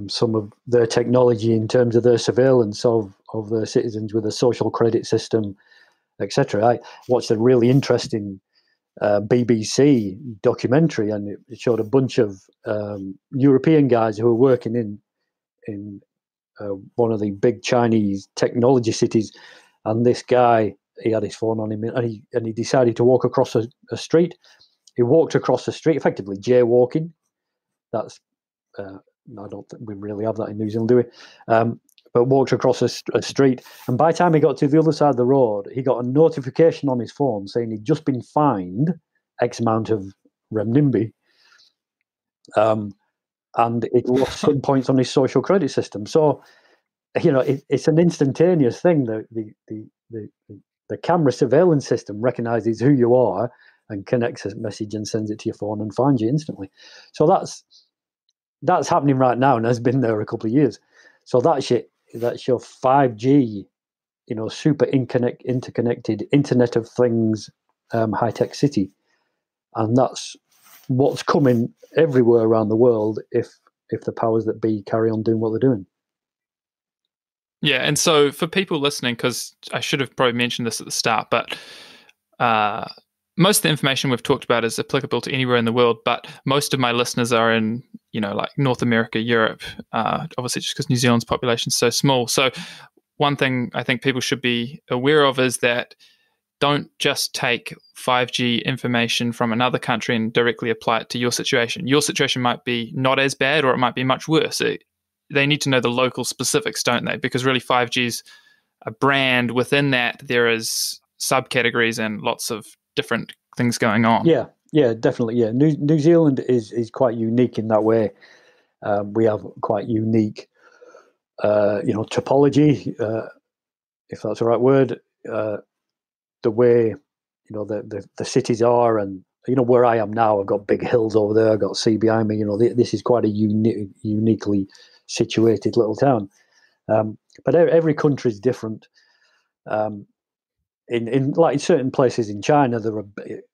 some of their technology in terms of their surveillance of their citizens with a social credit system, etc. I watched a really interesting BBC documentary, and it showed a bunch of European guys who were working in one of the big Chinese technology cities, and this guy, he had his phone on him, and he decided to walk across a street. He walked across the street, effectively jaywalking. That's I don't think we really have that in New Zealand, do we? But walked across a street, and by the time he got to the other side of the road, he got a notification on his phone saying he'd just been fined X amount of renminbi, and it lost some points on his social credit system. So, it's an instantaneous thing. The camera surveillance system recognizes who you are and connects a message and sends it to your phone and finds you instantly. So that's happening right now and has been there a couple of years. So that's your 5G, super interconnected Internet of Things, high-tech city. And that's what's coming everywhere around the world if the powers that be carry on doing what they're doing. Yeah, and so for people listening, because I should have probably mentioned this at the start, but most of the information we've talked about is applicable to anywhere in the world, but most of my listeners are in, like North America, Europe, obviously just because New Zealand's population is so small. So one thing I think people should be aware of is that don't just take 5G information from another country and directly apply it to your situation. Your situation might be not as bad, or it might be much worse. They need to know the local specifics, don't they? Because really 5G is a brand. Within that, there is subcategories and lots of different things going on. Yeah, definitely. Yeah, New Zealand is quite unique in that way. We have quite unique, topology, if that's the right word. The way, the cities are, and where I am now, I've got big hills over there. I've got sea behind me. This is quite a uniquely situated little town. But every country is different. In like certain places in China, there are,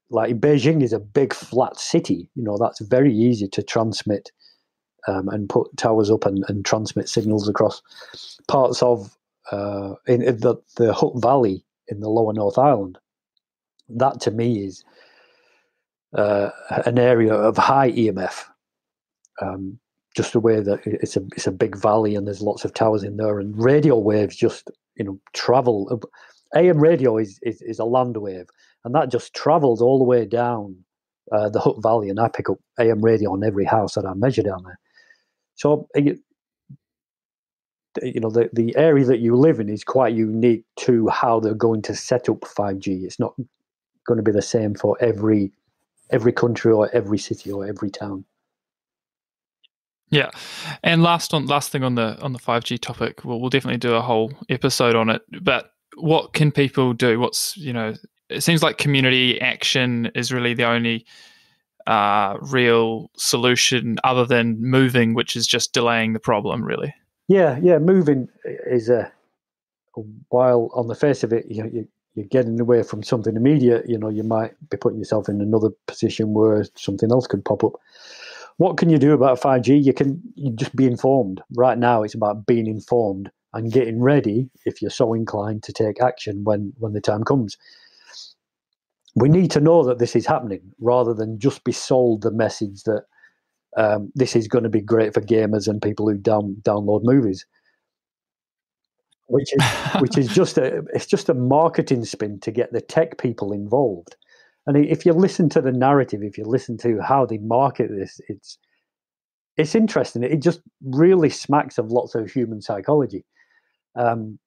like Beijing is a big flat city. That's very easy to transmit and put towers up and transmit signals across. Parts of in the Hutt Valley in the lower North Island, that to me is an area of high EMF. Just the way that it's a big valley and there's lots of towers in there, and radio waves just travel. AM radio is a land wave, and that just travels all the way down the Hutt Valley, and I pick up AM radio on every house that I measure down there. So the area that you live in is quite unique to how they're going to set up 5G. It's not going to be the same for every country or every city or every town. Yeah, and last thing on the 5G topic, we'll definitely do a whole episode on it. But what can people do? It seems like community action is really the only real solution, other than moving, which is just delaying the problem, really. Yeah, moving is while on the face of it, you're getting away from something immediate. You might be putting yourself in another position where something else could pop up. What can you do about 5G? You just be informed. Right now, it's about being informed and getting ready if you're so inclined to take action when the time comes. We need to know that this is happening rather than just be sold the message that this is going to be great for gamers and people who download movies, which is just a marketing spin to get the tech people involved. And if you listen to the narrative, if you listen to how they market this, it's interesting. It just really smacks of lots of human psychology. But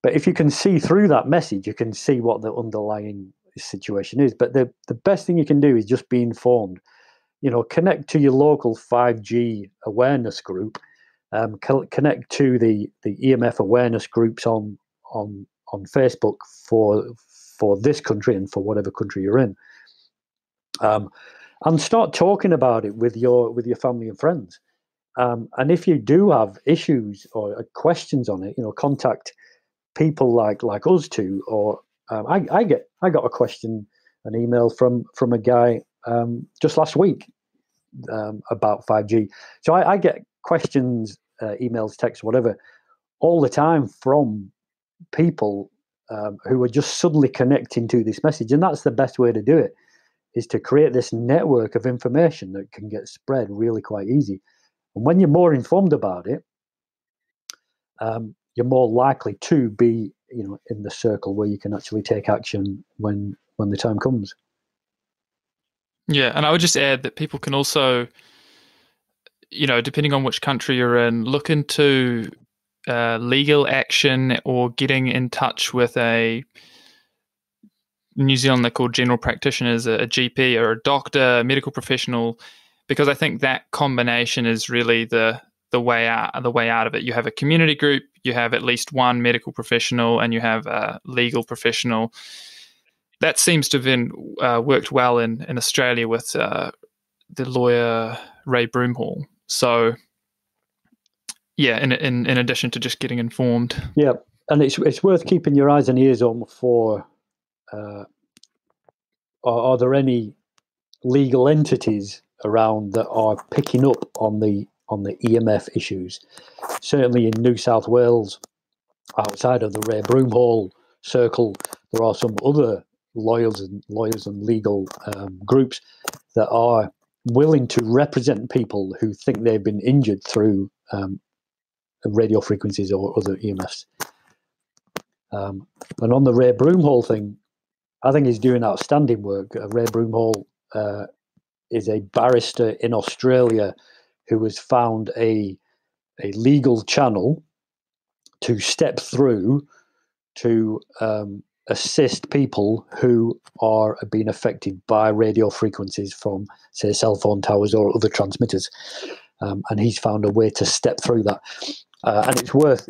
if you can see through that message, you can see what the underlying situation is. But the best thing you can do is just be informed. Connect to your local 5G awareness group. Connect to the EMF awareness groups on Facebook for this country and for whatever country you're in, and start talking about it with your family and friends. And if you do have issues or questions on it, contact people like us two. Or I got a question an email from a guy just last week about 5G. So I get questions, emails, texts, whatever, all the time from people who are just suddenly connecting to this message. And that's the best way to do it, is to create this network of information that can get spread really quite easy. And when you're more informed about it, you're more likely to be, in the circle where you can actually take action when the time comes. Yeah, and I would just add that people can also, depending on which country you're in, look into legal action or getting in touch with a New Zealand, they're called general practitioners, a GP or a doctor, a medical professional, because I think that combination is really the way out of it. You have a community group, you have at least one medical professional, and you have a legal professional. That seems to have been worked well in Australia with the lawyer Ray Broomhall. So, yeah, in addition to just getting informed. Yeah, and it's worth keeping your eyes and ears on for. Are there any legal entities around that are picking up on the EMF issues? Certainly in New South Wales, outside of the Ray Broomhall circle, there are some other lawyers and legal groups that are willing to represent people who think they've been injured through radio frequencies or other EMFs. And on the Ray Broomhall thing, I think he's doing outstanding work. Ray Broomhall is a barrister in Australia who has found a legal channel to step through to assist people who are being affected by radio frequencies from, say, cell phone towers or other transmitters. And he's found a way to step through that. And it's worth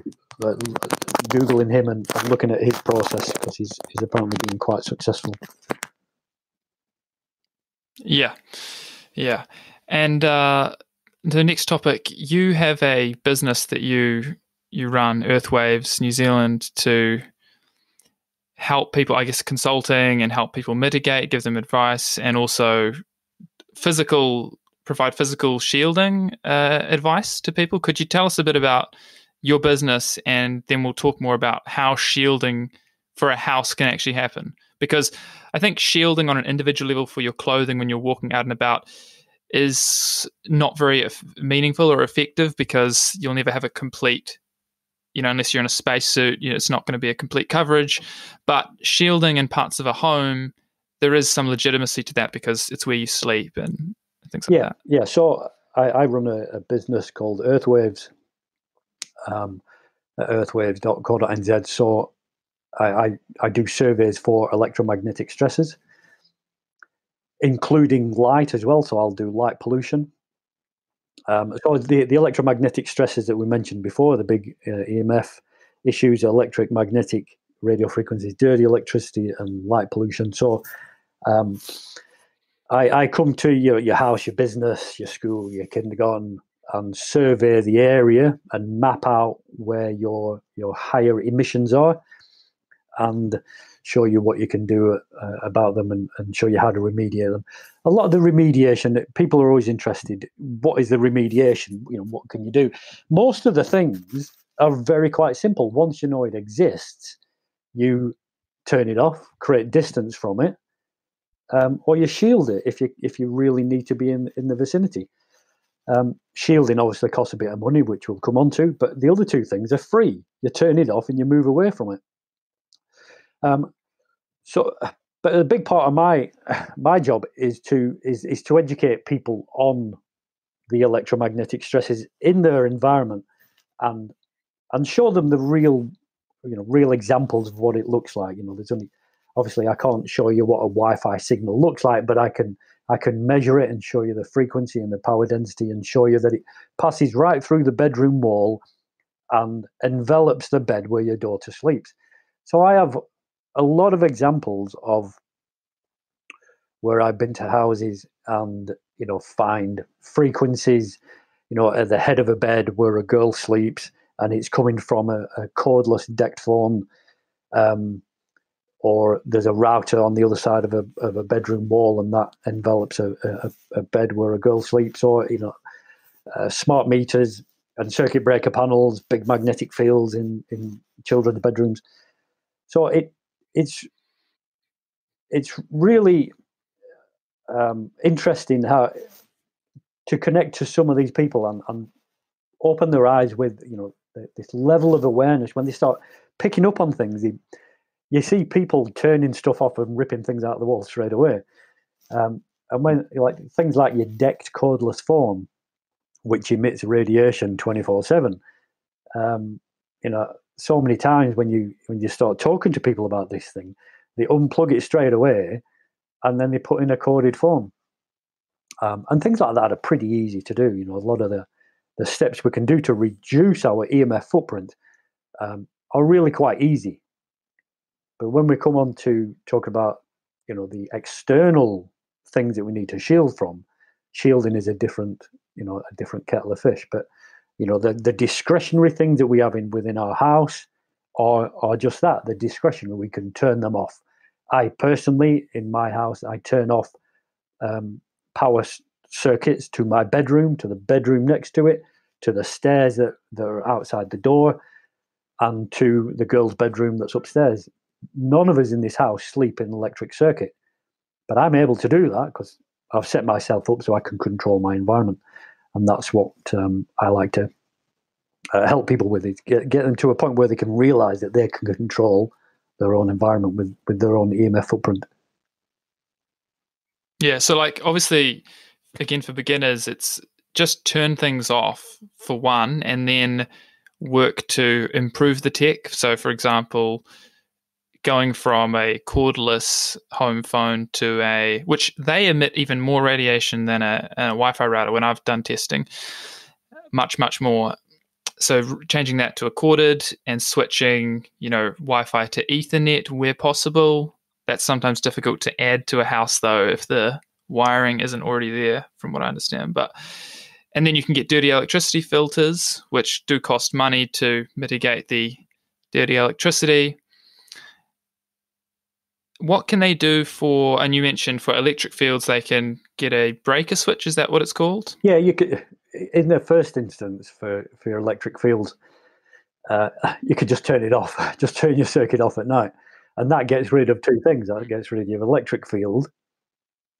Googling him and looking at his process, because he's apparently been quite successful. Yeah. And the next topic, you have a business that you run, Earthwaves New Zealand, to help people, I guess, consulting and help people mitigate, give them advice, and also provide physical shielding advice to people. Could you tell us a bit about your business, and then we'll talk more about how shielding for a house can actually happen? Because I think shielding on an individual level for your clothing when you're walking out and about is not very meaningful or effective, because you'll never have a complete, unless you're in a spacesuit, it's not going to be a complete coverage. But shielding in parts of a home, there is some legitimacy to that, because it's where you sleep and things like that. Yeah. So I run a business called Earthwaves, at earthwaves.co.nz. So I do surveys for electromagnetic stresses, including light as well. So I'll do light pollution. So the electromagnetic stresses that we mentioned before, the big EMF issues, electric, magnetic, radio frequencies, dirty electricity, and light pollution. So I come to your house, your business, your school, your kindergarten, and survey the area and map out where your higher emissions are, and show you what you can do about them, and show you how to remediate them. A lot of the remediation, people are always interested. What is the remediation? What can you do? Most of the things are very quite simple. Once you know it exists, you turn it off, create distance from it, or you shield it if you really need to be in the vicinity. Shielding obviously costs a bit of money, which we'll come on to, but the other two things are free. You turn it off and you move away from it. But a big part of my job is to educate people on the electromagnetic stresses in their environment, and show them the real examples of what it looks like. There's only, obviously I can't show you what a Wi-Fi signal looks like, but I can measure it and show you the frequency and the power density, and show you that it passes right through the bedroom wall and envelops the bed where your daughter sleeps. So I have a lot of examples of where I've been to houses and find frequencies at the head of a bed where a girl sleeps, and it's coming from a cordless DECT phone, or there's a router on the other side of a bedroom wall, and that envelops a bed where a girl sleeps, or smart meters and circuit breaker panels, big magnetic fields in children's bedrooms. So it's really interesting how to connect to some of these people and open their eyes with this level of awareness. When they start picking up on things, you see people turning stuff off and ripping things out of the wall straight away. And when things like your decked cordless phone, which emits radiation 24/7, so many times when you start talking to people about this thing, they unplug it straight away, and then they put in a corded phone. And things like that are pretty easy to do. A lot of the steps we can do to reduce our EMF footprint are really quite easy. But when we come on to talk about, the external things that we need to shield from, shielding is a different kettle of fish. But the discretionary things that we have within our house are just that. They're discretionary. We can turn them off. I personally, in my house, I turn off power circuits to my bedroom, to the bedroom next to it, to the stairs that are outside the door, and to the girl's bedroom that's upstairs. None of us in this house sleep in electric circuit, but I'm able to do that because I've set myself up so I can control my environment, and that's what I like to help people with. Is get them to a point where they can realize that they can control their own environment with their own EMF footprint. Yeah, so obviously, again, for beginners, it's just turn things off for one, and then work to improve the tech. So, for example, going from a cordless home phone to which they emit even more radiation than a Wi-Fi router when I've done testing, much, much more. So changing that to a corded and switching, Wi-Fi to Ethernet where possible. That's sometimes difficult to add to a house, though, if the wiring isn't already there, from what I understand. And then you can get dirty electricity filters, which do cost money to mitigate the dirty electricity. What can they do for, and you mentioned for electric fields, they can get a breaker switch. Is that what it's called? Yeah, you could, in the first instance, for your electric fields, you could just turn it off, just turn your circuit off at night. And that gets rid of two things. That gets rid of your electric field.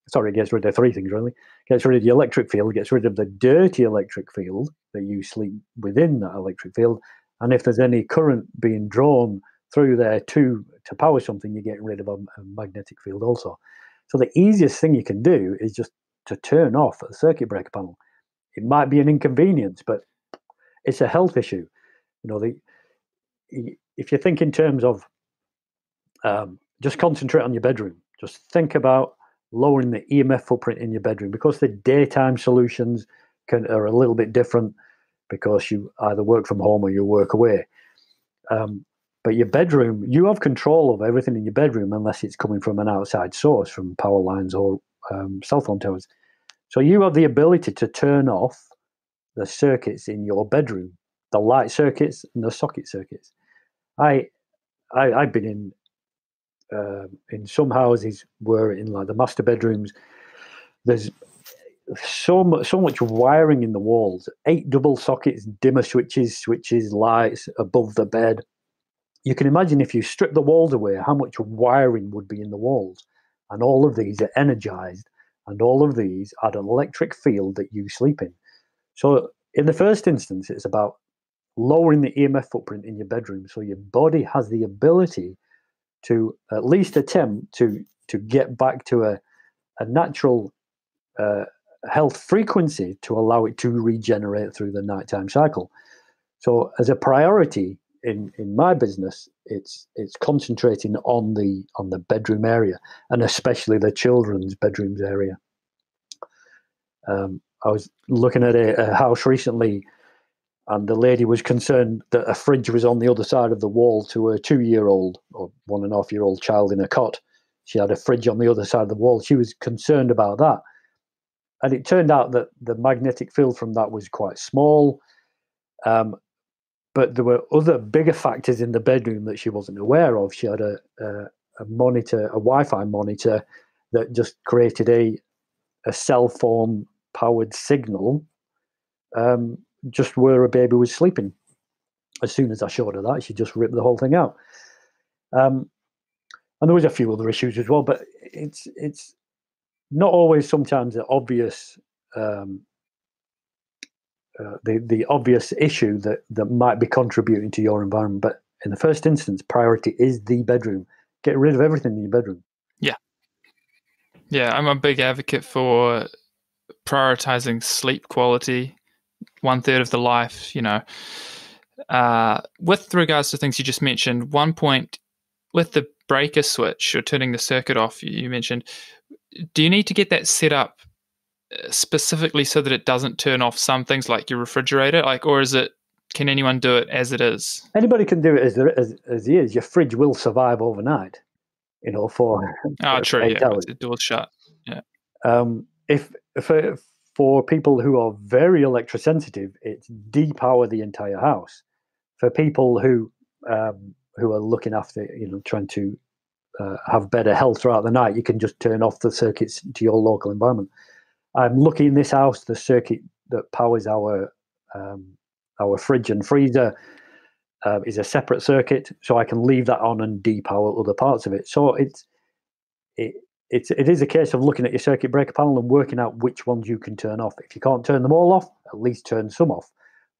Sorry, it gets rid of three things, really. Gets rid of the electric field, gets rid of the dirty electric field that you sleep within that electric field. And if there's any current being drawn through there to power something, you're getting rid of a magnetic field also. So the easiest thing you can do is just to turn off a circuit breaker panel. It might be an inconvenience, but it's a health issue. If you think in terms of just concentrate on your bedroom, just think about lowering the EMF footprint in your bedroom, because the daytime solutions are a little bit different because you either work from home or you work away. But your bedroom, you have control of everything in your bedroom unless it's coming from an outside source, from power lines or cell phone towers. So you have the ability to turn off the circuits in your bedroom, the light circuits and the socket circuits. I've been in some houses where in the master bedrooms, there's so much wiring in the walls, 8 double sockets, dimmer switches, lights above the bed. You can imagine if you strip the walls away, how much wiring would be in the walls. And all of these are energized, and all of these add an electric field that you sleep in. So in the first instance, it's about lowering the EMF footprint in your bedroom so your body has the ability to at least attempt to get back to a natural health frequency to allow it to regenerate through the nighttime cycle. So as a priority in my business, it's concentrating on the bedroom area, and especially the children's bedrooms area. I was looking at a house recently, and the lady was concerned that a fridge was on the other side of the wall to a 2-year-old or 1.5-year-old child in a cot. She had a fridge on the other side of the wall. She was concerned about that. And it turned out that the magnetic field from that was quite small. But there were other bigger factors in the bedroom that she wasn't aware of. She had a monitor, a Wi-Fi monitor, that just created a cell phone powered signal just where a baby was sleeping. As soon as I showed her that, she just ripped the whole thing out. And there was a few other issues as well, but it's not always sometimes the obvious the obvious issue that might be contributing to your environment. But in the first instance, priority is the bedroom. Get rid of everything in your bedroom. Yeah, I'm a big advocate for prioritizing sleep quality, 1/3 of the life, with regards to things you just mentioned, one point with the breaker switch or turning the circuit off, you mentioned, do you need to get that set up specifically so that it doesn't turn off some things like your refrigerator? Or can anyone do it as it is? Anybody can do it as it is. Your fridge will survive overnight, for true, 8 hours. The door's shut. Yeah. If for people who are very electro sensitive, it's depower the entire house. For people who are looking after, trying to have better health throughout the night, you can just turn off the circuits to your local environment. I'm lucky in this house, the circuit that powers our fridge and freezer is a separate circuit, so I can leave that on and depower other parts of it. So it is a case of looking at your circuit breaker panel and working out which ones you can turn off. If you can't turn them all off, at least turn some off.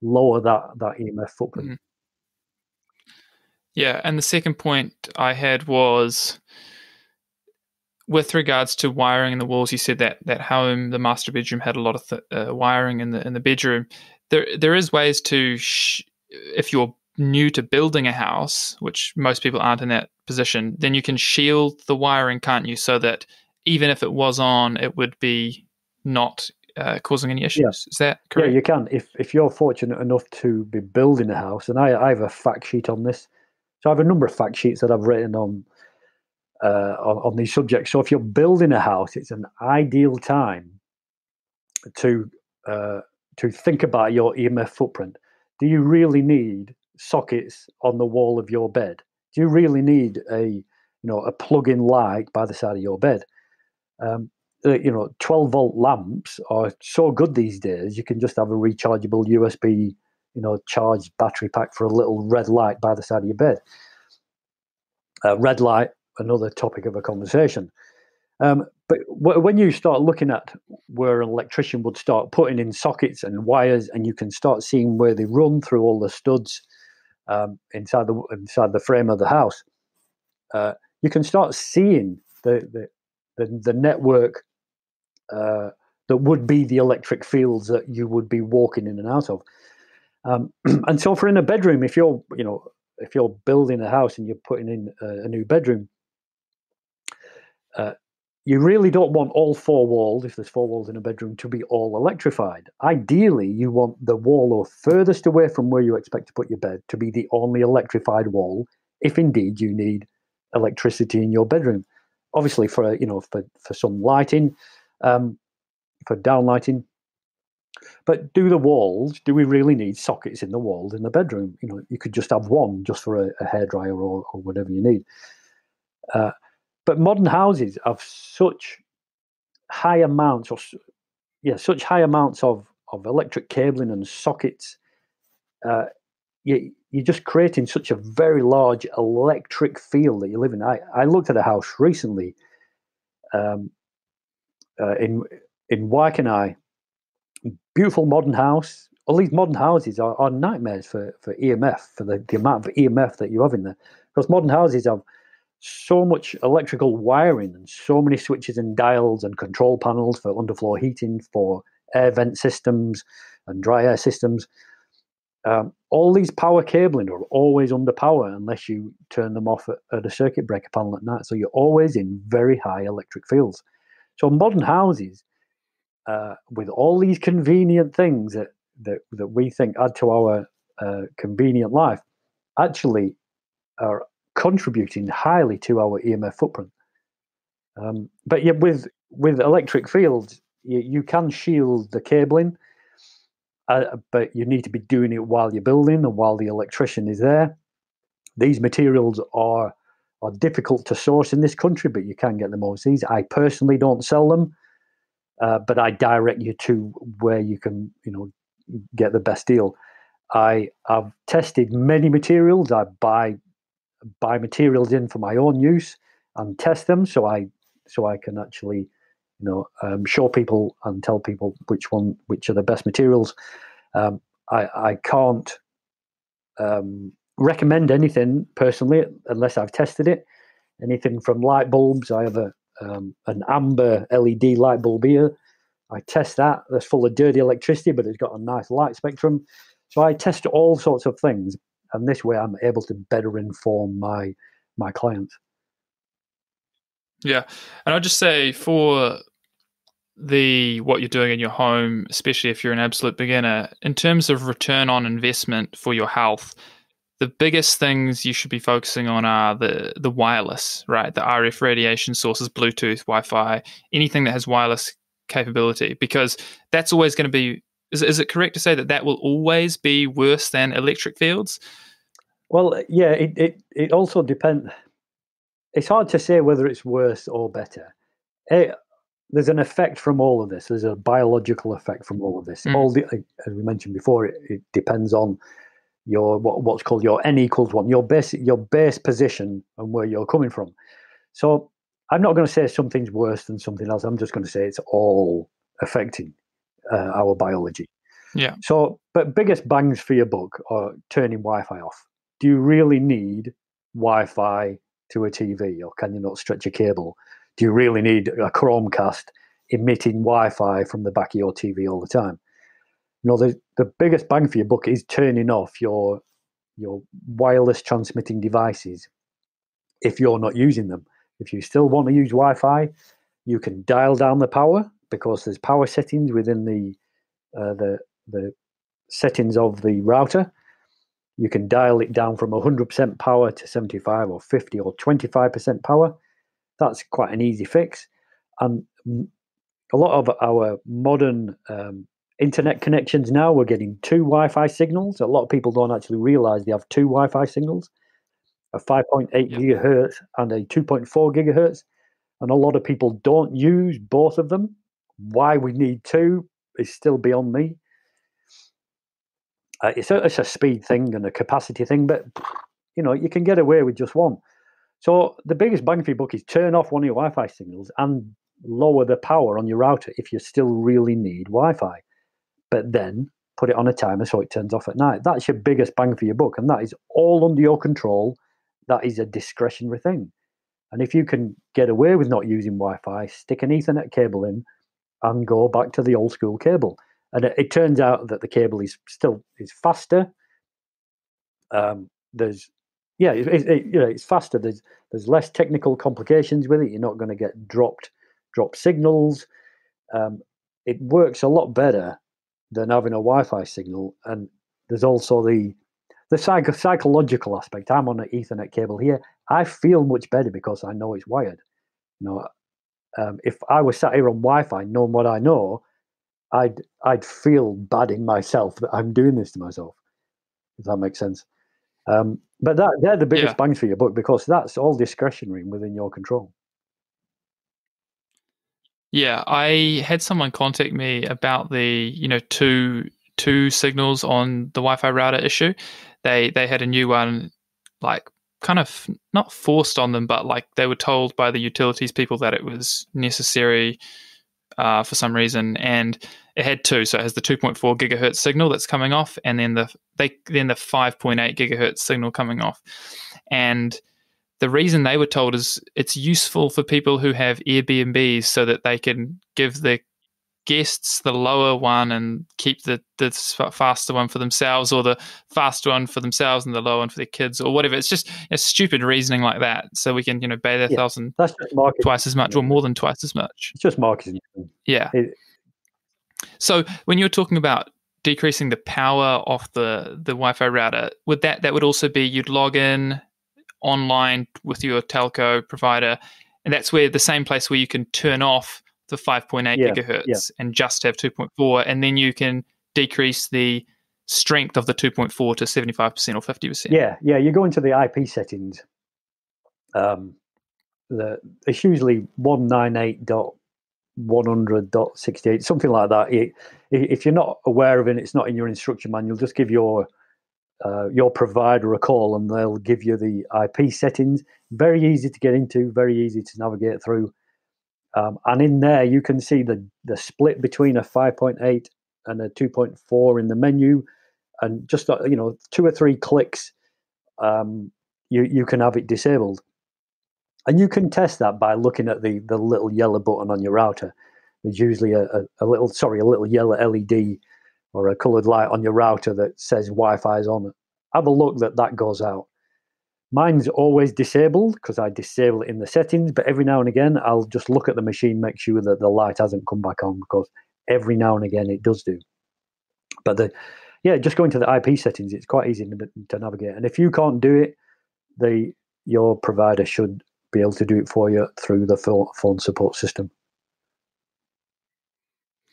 Lower that EMF footprint. Mm-hmm. Yeah, and the second point I had was with regards to wiring in the walls. You said that home, the master bedroom, had a lot of wiring in the bedroom. There is ways to, if you're new to building a house, which most people aren't in that position, then you can shield the wiring, can't you? So that even if it was on, it would be not causing any issues. Yeah. Is that correct? Yeah, you can. If you're fortunate enough to be building a house, and I have a fact sheet on this. So I have a number of fact sheets that I've written on these subjects. So if you're building a house, it's an ideal time to think about your EMF footprint. Do you really need sockets on the wall of your bed? Do you really need a plug-in light by the side of your bed? 12-volt lamps are so good these days. You can just have a rechargeable USB, charged battery pack for a little red light by the side of your bed. Red light, another topic of a conversation. But when you start looking at where an electrician would start putting in sockets and wires, and you can start seeing where they run through all the studs inside the frame of the house, you can start seeing the network that would be the electric fields that you would be walking in and out of. And so, for in a bedroom, if you're building a house and you're putting in a new bedroom, you really don't want all four walls, if there's four walls in a bedroom, to be all electrified. Ideally, you want the wall furthest away from where you expect to put your bed to be the only electrified wall, if indeed you need electricity in your bedroom. Obviously, for some lighting, for downlighting. But do we really need sockets in the walls in the bedroom? You could just have one just for a hairdryer or whatever you need. But modern houses have such high amounts of electric cabling and sockets. You're just creating such a very large electric field that you live in. I looked at a house recently in Waikanae. Beautiful modern house. All these modern houses are nightmares for EMF, for the amount of EMF that you have in there. Because modern houses have so much electrical wiring and so many switches and dials and control panels for underfloor heating, for air vent systems and dry air systems. All these power cabling are always under power unless you turn them off at a circuit breaker panel at night. So you're always in very high electric fields. So modern houses, with all these convenient things that we think add to our convenient life, actually are contributing highly to our EMF footprint. But yet with electric fields, you can shield the cabling, but you need to be doing it while you're building and while the electrician is there. These materials are are difficult to source in this country, but you can get them overseas. I personally don't sell them, but I direct you to where you can, get the best deal. I've tested many materials. I buy materials in for my own use and test them, so I can actually, show people and tell people which are the best materials. I can't recommend anything personally unless I've tested it. Anything from light bulbs. I have an amber LED light bulb here. I test that. That's full of dirty electricity, but it's got a nice light spectrum. So I test all sorts of things, and this way I'm able to better inform my clients. Yeah, and I'll just say for what you're doing in your home, especially if you're an absolute beginner, in terms of return on investment for your health, the biggest things you should be focusing on are the wireless, right? The RF radiation sources, Bluetooth, Wi-Fi, anything that has wireless capability, because that's always going to be, is it correct to say that will always be worse than electric fields? Well, yeah, it also depends. It's hard to say whether it's worse or better. There's an effect from all of this. There's a biological effect from all of this. As we mentioned before, it depends on your what's called your N=1, your base position and where you're coming from. So I'm not going to say something's worse than something else. I'm just going to say it's all affecting our biology. Yeah. So, but biggest bangs for your buck are turning Wi-Fi off. Do you really need Wi-Fi to a TV, or can you not stretch a cable? Do you really need a Chromecast emitting Wi-Fi from the back of your TV all the time? The biggest bang for your buck is turning off your wireless transmitting devices if you're not using them. If you still want to use Wi-Fi, you can dial down the power, because there's power settings within the settings of the router. You can dial it down from 100% power to 75 or 50 or 25% power. That's quite an easy fix. And a lot of our modern internet connections now, we're getting two Wi-Fi signals. A lot of people don't actually realize they have two Wi-Fi signals, a 5.8 gigahertz and a 2.4 gigahertz. And a lot of people don't use both of them. Why we need two is still beyond me. It's a speed thing and a capacity thing, but you can get away with just one. So the biggest bang for your buck is turn off one of your Wi-Fi signals and lower the power on your router if you still really need Wi-Fi. But then put it on a timer so it turns off at night. That's your biggest bang for your buck, and that is all under your control. That is a discretionary thing. And if you can get away with not using Wi-Fi, stick an Ethernet cable in and go back to the old school cable. And it turns out that the cable is faster. It's faster. There's less technical complications with it. You're not going to get dropped signals. It works a lot better than having a Wi-Fi signal. And there's also the psychological aspect. I'm on an Ethernet cable here. I feel much better because I know it's wired. If I was sat here on Wi-Fi, knowing what I know, I'd feel bad in myself that I'm doing this to myself, if that makes sense. But they're the biggest bangs for your buck, because that's all discretionary within your control. Yeah, I had someone contact me about the two signals on the Wi-Fi router issue. They had a new one, like kind of not forced on them, but like they were told by the utilities people that it was necessary for some reason, and it had two. So it has the 2.4 gigahertz signal that's coming off, and then the 5.8 gigahertz signal coming off. And the reason they were told is it's useful for people who have Airbnbs so that they can give the guests the lower one and keep the faster one for themselves, or the faster one for themselves and the lower one for their kids, or whatever. It's just a stupid reasoning like that, so we can pay their thousand twice as much or more than twice as much. It's just marketing. Yeah. So when you're talking about decreasing the power of the Wi-Fi router, that would also be you'd log in online with your telco provider, and that's where the same place where you can turn off the 5.8 gigahertz and just have 2.4, and then you can decrease the strength of the 2.4 to 75% or 50%. Yeah, you go into the IP settings, It's usually 198.100.68, something like that. If you're not aware of it, it's not in your instruction manual, just give your provider a call and they'll give you the IP settings. Very easy to get into, very easy to navigate through. And in there, you can see the split between a 5.8 and a 2.4 in the menu. And just 2 or 3 clicks, you can have it disabled. And you can test that by looking at the little yellow button on your router. There's usually a little yellow LED or a coloured light on your router that says Wi-Fi is on. Have a look that goes out. Mine's always disabled because I disable it in the settings, but every now and again I'll just look at the machine, make sure that the light hasn't come back on, because every now and again it does do. But just going to the IP settings, it's quite easy to navigate. And if you can't do it, your provider should be able to do it for you through the phone support system.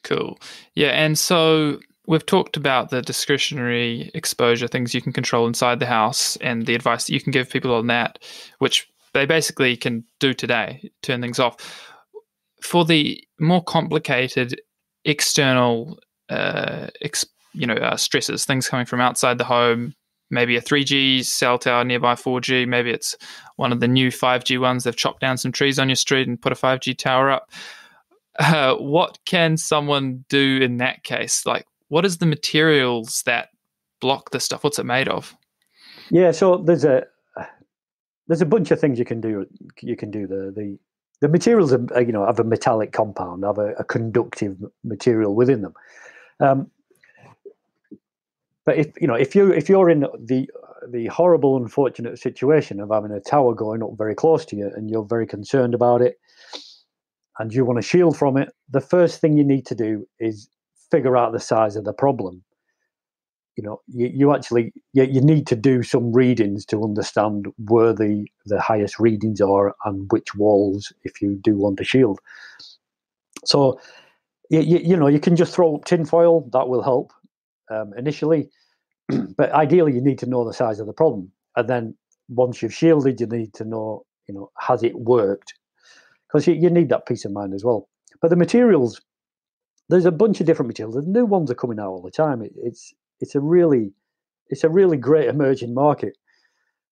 Cool. Yeah, and so we've talked about the discretionary exposure, things you can control inside the house, and the advice that you can give people on that, which they basically can do today, turn things off. For the more complicated external stresses, things coming from outside the home, maybe a 3G cell tower nearby 4G, maybe it's one of the new 5G ones, they've chopped down some trees on your street and put a 5G tower up. What can someone do in that case? Like, what is the materials that block this stuff? What's it made of? Yeah, so there's a bunch of things you can do. The materials have a metallic compound, have a conductive material within them. But if you're in the horrible, unfortunate situation of having a tower going up very close to you and you're very concerned about it, and you want to shield from it, the first thing you need to do is figure out the size of the problem. You need to do some readings to understand where the highest readings are and which walls, if you do want to shield. So, you can just throw up tinfoil, that will help initially. But ideally, you need to know the size of the problem. And then once you've shielded, you need to know, has it worked? Because you need that peace of mind as well. But the materials, there's a bunch of different materials. The new ones are coming out all the time. It's a really great emerging market.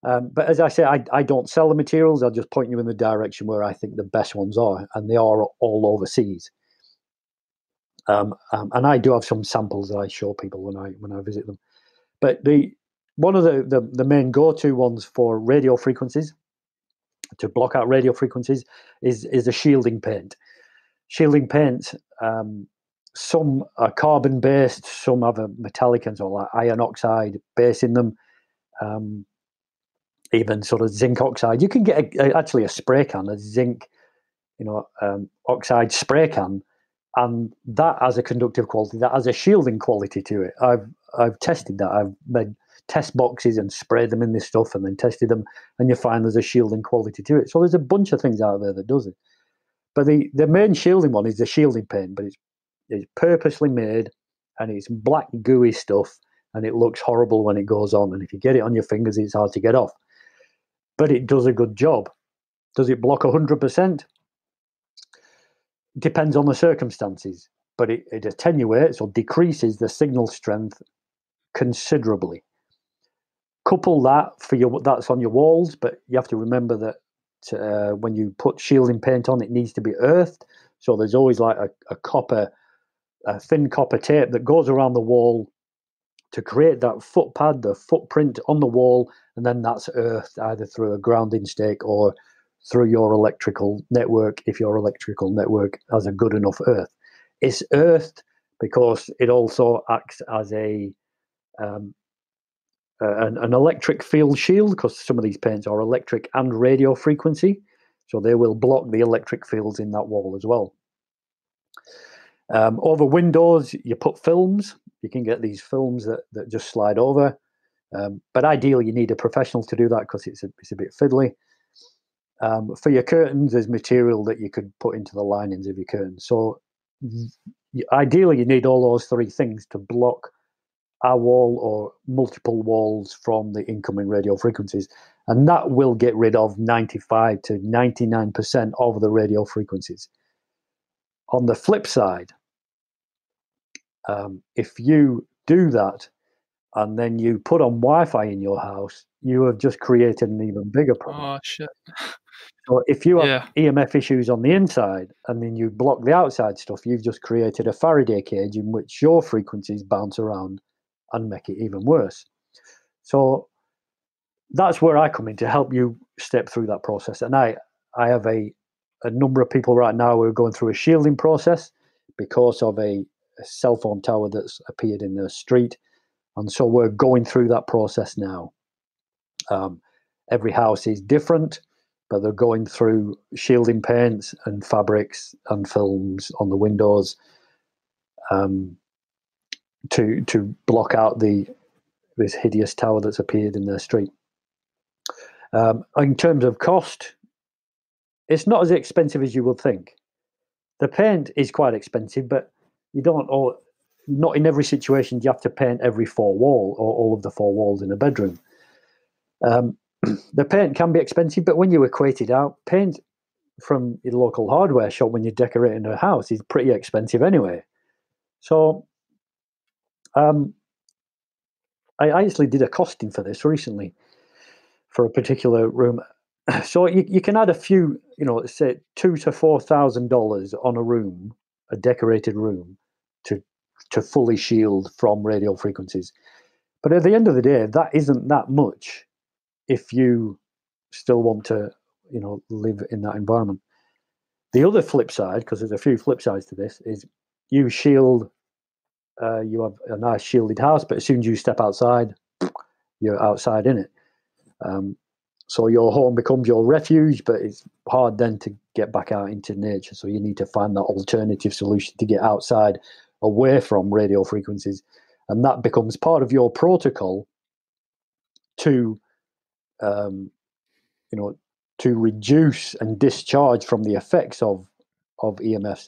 But as I say, I don't sell the materials. I'll just point you in the direction where I think the best ones are, and they are all overseas. And I do have some samples that I show people when I visit them. But one of the main go-to ones for radio frequencies, to block out radio frequencies, is a shielding paint. Shielding paint, some are carbon-based, some have a metallic and so like iron oxide base in them, even sort of zinc oxide. You can get actually a spray can, a zinc oxide spray can, and that has a conductive quality, that has a shielding quality to it. I've tested that. I've made test boxes and sprayed them in this stuff and then tested them, and you find there's a shielding quality to it. So there's a bunch of things out there that does it. But the main shielding one is the shielding paint, but it's purposely made, and it's black gooey stuff, and it looks horrible when it goes on. And if you get it on your fingers, it's hard to get off. But it does a good job. Does it block 100%? Depends on the circumstances, but it attenuates or decreases the signal strength considerably. Couple that that's on your walls, but you have to remember that when you put shielding paint on, it needs to be earthed. So there's always like a thin copper tape that goes around the wall to create that footpad, the footprint on the wall, and then that's earthed either through a grounding stake or through your electrical network, if your electrical network has a good enough earth. It's earthed because it also acts as an electric field shield, because some of these paints are electric and radio frequency, so they will block the electric fields in that wall as well. Over windows, you put films. You can get these films that just slide over, but ideally you need a professional to do that because it's a bit fiddly. For your curtains, there's material that you could put into the linings of your curtains. So ideally, you need all those three things to block a wall or multiple walls from the incoming radio frequencies. And that will get rid of 95 to 99% of the radio frequencies. On the flip side, if you do that and then you put on Wi-Fi in your house, you have just created an even bigger problem. Oh, shit. So if you have Yeah. EMF issues on the inside and then you block the outside stuff, you've just created a Faraday cage in which your frequencies bounce around and make it even worse. So that's where I come in to help you step through that process. And I have a number of people right now who are going through a shielding process because of a cell phone tower that's appeared in the street. And so we're going through that process now. Every house is different, but they're going through shielding paints and fabrics and films on the windows to block out this hideous tower that's appeared in their street. In terms of cost, it's not as expensive as you would think. The paint is quite expensive, but you don't. Or not in every situation do you have to paint every four wall or all of the four walls in a bedroom. The paint can be expensive, but when you equate it out, paint from your local hardware shop when you're decorating a house is pretty expensive anyway. So I actually did a costing for this recently for a particular room. So you can add a few, say $2,000 to $4,000 on a room, a decorated room, to fully shield from radio frequencies. But at the end of the day, that isn't that much if you still want to, live in that environment. The other flip side, because there's a few flip sides to this, is you shield. You have a nice shielded house, but as soon as you step outside, you're outside in it. So your home becomes your refuge, but it's hard then to get back out into nature. So you need to find that alternative solution to get outside, away from radio frequencies, and that becomes part of your protocol to, to reduce and discharge from the effects of EMFs.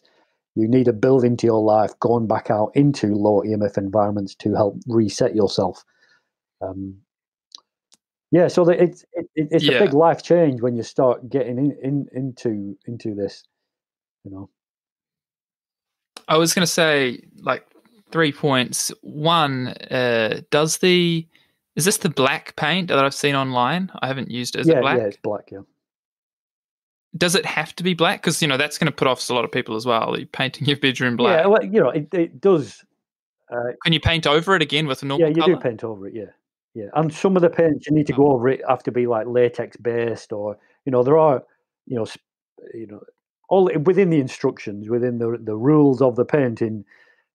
You need to build into your life going back out into low EMF environments to help reset yourself. So it's a big life change when you start getting into this. I was going to say, like, 3 points. One, is this the black paint that I've seen online? I haven't used it. Is it black? Yeah, it's black, yeah. Does it have to be black? Because, that's going to put off a lot of people as well. You're painting your bedroom black. Yeah, well, it does. Can you paint over it again with a normal color? Yeah, you do paint over it, yeah. Yeah, and some of the paints you need to go over it have to be like latex based, or there are all within the instructions, within the rules of the painting.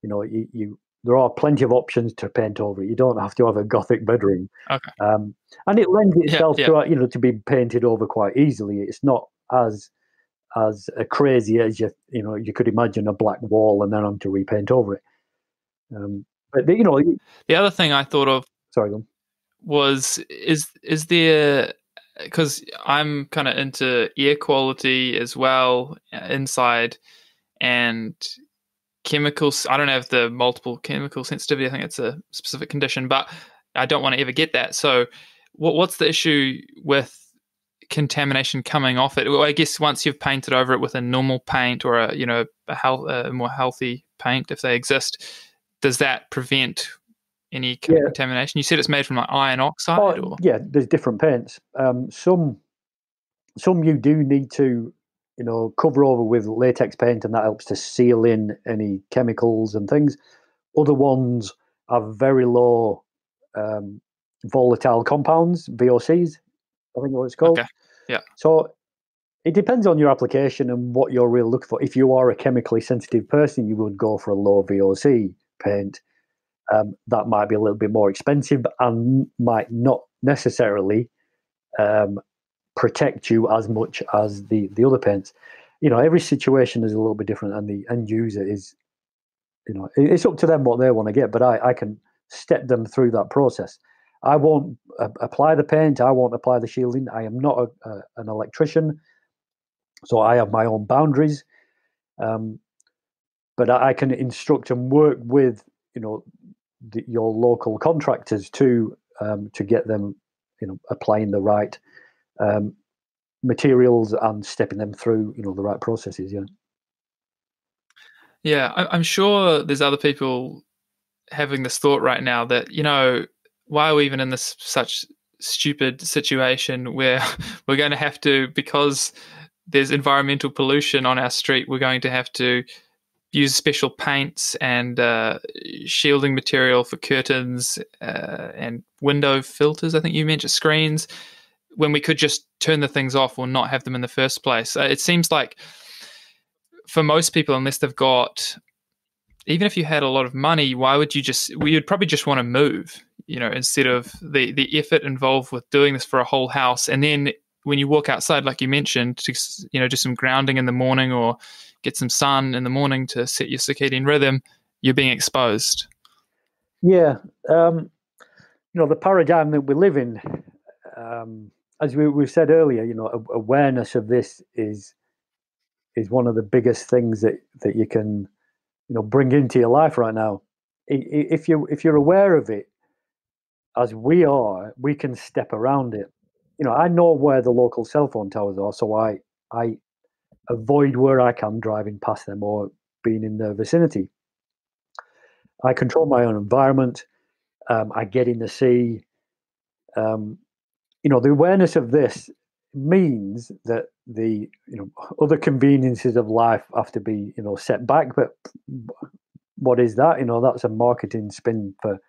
There are plenty of options to paint over it. You don't have to have a gothic bedroom. Okay. And it lends itself to to be painted over quite easily. It's not as crazy as you could imagine a black wall and then having to repaint over it. But the other thing I thought of. Sorry, go on. Was is there, because I'm kind of into air quality as well inside, and chemicals. I don't have the multiple chemical sensitivity. I think it's a specific condition, but I don't want to ever get that. So what's the issue with contamination coming off it? Well, I guess once you've painted over it with a normal paint or a more healthy paint, if they exist, does that prevent any contamination? You said it's made from like iron oxide? Yeah, there's different paints. Some you do need to, cover over with latex paint, and that helps to seal in any chemicals and things. Other ones have very low volatile compounds, VOCs, I think what it's called. Okay. Yeah. So it depends on your application and what you're really looking for. If you are a chemically sensitive person, you would go for a low VOC paint. That might be a little bit more expensive and might not necessarily protect you as much as the other paints. Every situation is a little bit different, and the end user is, it's up to them what they want to get. But I can step them through that process. I won't apply the paint. I won't apply the shielding. I am not an electrician, so I have my own boundaries. But I can instruct and work with, your local contractors to get them, applying the right materials and stepping them through the right processes. Yeah, I'm sure there's other people having this thought right now that, why are we even in this such stupid situation where we're going to have to, because there's environmental pollution on our street, we're going to have to use special paints and shielding material for curtains and window filters, I think you mentioned, screens, when we could just turn the things off or not have them in the first place. It seems like for most people, unless they've got, even if you had a lot of money, why would you you'd probably just want to move, instead of the effort involved with doing this for a whole house. And then when you walk outside, like you mentioned, to, do some grounding in the morning or get some sun in the morning to set your circadian rhythm, you're being exposed. Yeah. The paradigm that we live in, as we said earlier, awareness of this is one of the biggest things that you can, bring into your life right now. If you're aware of it, as we are, we can step around it. I know where the local cell phone towers are, so I avoid where I can driving past them or being in their vicinity. I control my own environment. I get in the sea. The awareness of this means that the other conveniences of life have to be set back. But what is that? That's a marketing spin for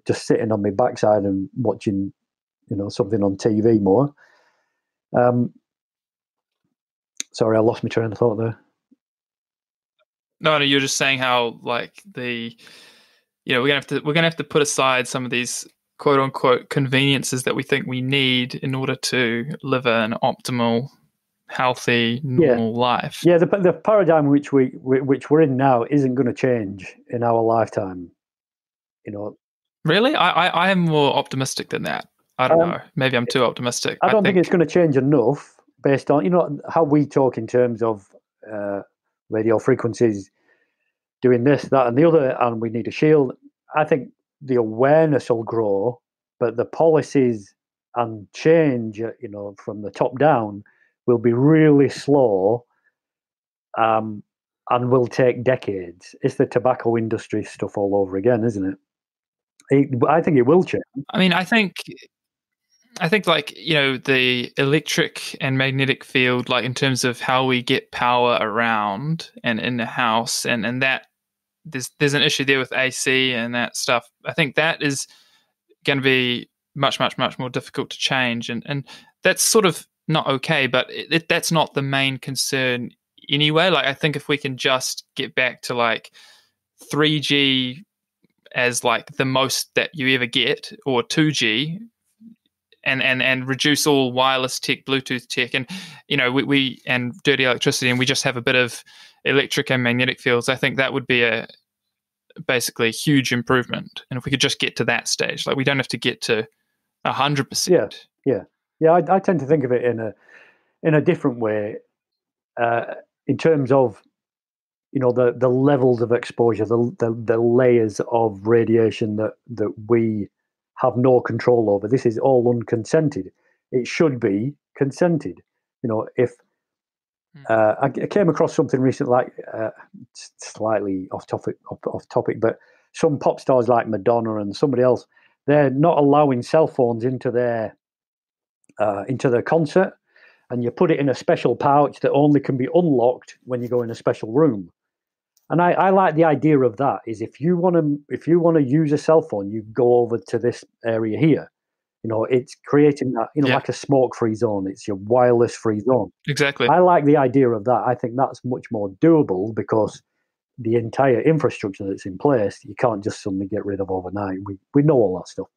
just sitting on my backside and watching something on TV more. Sorry, I lost my train of thought there. No, you're just saying how like we're gonna have to put aside some of these quote unquote conveniences that we think we need in order to live an optimal, healthy, normal life. Yeah, the paradigm which we're in now isn't going to change in our lifetime. Really, I am more optimistic than that. I don't know. Maybe I'm too optimistic. I don't think it's going to change enough based on how we talk in terms of radio frequencies doing this, that, and the other, and we need a shield. I think the awareness will grow, but the policies and change, from the top down, will be really slow, and will take decades. It's the tobacco industry stuff all over again, isn't it? I think it will change. I mean, I think like, the electric and magnetic field, like in terms of how we get power around and in the house, and that there's an issue there with AC and that stuff. I think that is going to be much, much, much more difficult to change. And that's sort of not okay, but that's not the main concern anyway. Like, I think if we can just get back to like 3G as like the most that you ever get, or 2G, and reduce all wireless tech, Bluetooth tech, and we and dirty electricity, and we just have a bit of electric and magnetic fields, I think that would be basically a huge improvement. And if we could just get to that stage, like we don't have to get to 100%. Yeah. I tend to think of it in a different way, in terms of the levels of exposure, the layers of radiation that we have no control over. This is all unconsented. It should be consented. If I came across something recently, like slightly off topic, but some pop stars like Madonna and somebody else, they're not allowing cell phones into their concert, and you put it in a special pouch that only can be unlocked when you go in a special room. And I like the idea of that. Is if you want to use a cell phone, you go over to this area here. It's creating that, like a smoke-free zone. It's your wireless-free zone. Exactly. I like the idea of that. I think that's much more doable because the entire infrastructure that's in place, you can't just suddenly get rid of overnight. We know all that stuff.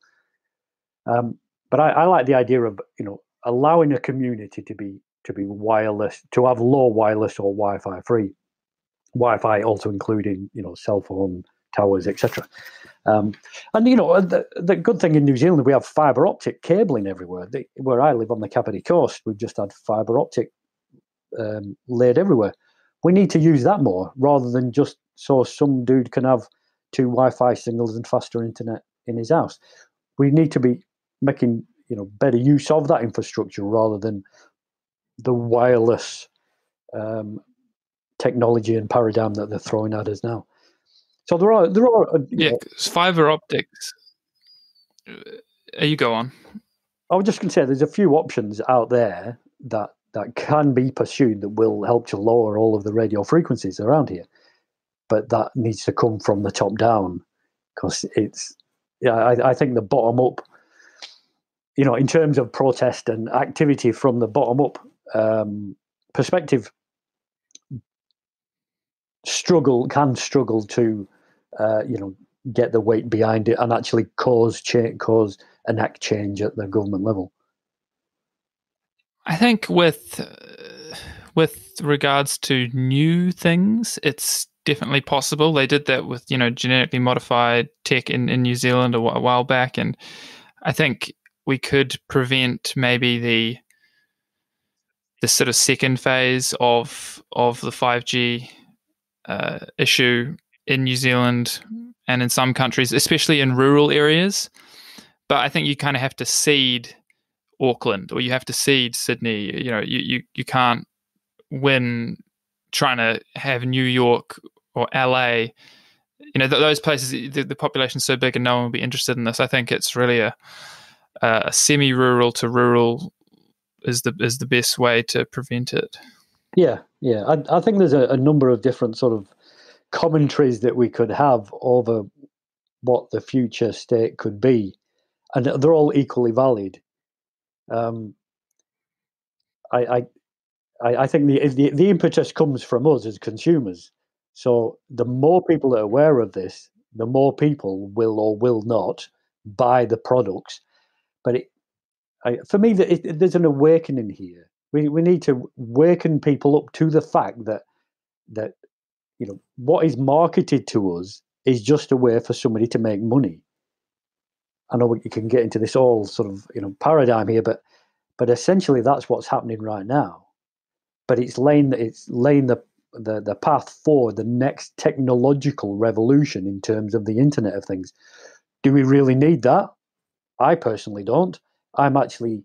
But I like the idea of allowing a community to be wireless, to have low wireless or Wi-Fi free. Wi-Fi also including cell phone towers, etc. And the good thing in New Zealand, we have fibre optic cabling everywhere. Where I live on the Kapiti Coast, we've just had fibre optic laid everywhere. We need to use that more rather than just so some dude can have 2 Wi-Fi signals and faster internet in his house. We need to be making better use of that infrastructure rather than the wireless technology and paradigm that they're throwing at us now. So there are fiber optics. You go on. I was just going to say there's a few options out there that can be pursued that will help to lower all of the radio frequencies around here, but that needs to come from the top down, because I think the bottom up, in terms of protest and activity from the bottom up perspective, can struggle to get the weight behind it and actually enact change at the government level. I think with regards to new things, it's definitely possible. They did that with genetically modified tech in New Zealand a while back, and I think we could prevent maybe the sort of second phase of the 5G issue in New Zealand and in some countries, especially in rural areas. But I think you kind of have to seed Auckland, or you have to seed Sydney. You can't win trying to have New York or LA. Those places, the population's so big and no one will be interested in this. I think it's really a semi-rural to rural is the best way to prevent it. Yeah. I think there's a number of different sort of commentaries that we could have over what the future state could be, and they're all equally valid. I think the impetus comes from us as consumers. So the more people that are aware of this, the more people will or will not buy the products. But for me, there's an awakening here. We need to waken people up to the fact that what is marketed to us is just a way for somebody to make money. I know you can get into this all sort of paradigm here, but essentially that's what's happening right now. But it's laying the path for the next technological revolution in terms of the Internet of Things. Do we really need that? I personally don't. I'm actually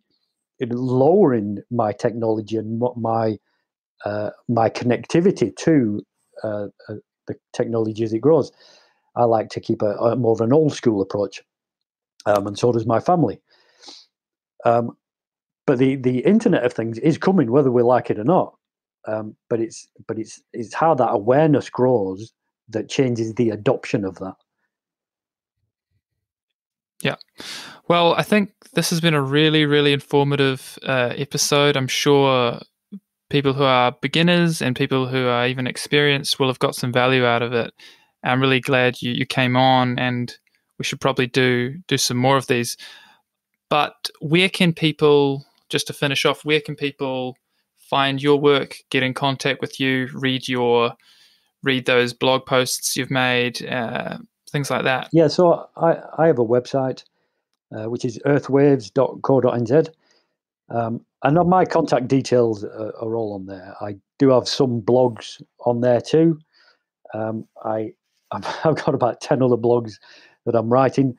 lowering my technology and my connectivity to the technology as it grows. I like to keep a more of an old school approach, and so does my family. But the Internet of Things is coming, whether we like it or not. But it's how that awareness grows that changes the adoption of that. Yeah. Well, I think this has been a really, really informative episode. I'm sure people who are beginners and people who are even experienced will have got some value out of it. I'm really glad you came on, and we should probably do some more of these. But where can people, just to finish off, where can people find your work, get in contact with you, read those blog posts you've made, things like that? Yeah, so I have a website, which is earthwaves.co.nz. And my contact details are all on there. I do have some blogs on there too. I've got about 10 other blogs that I'm writing.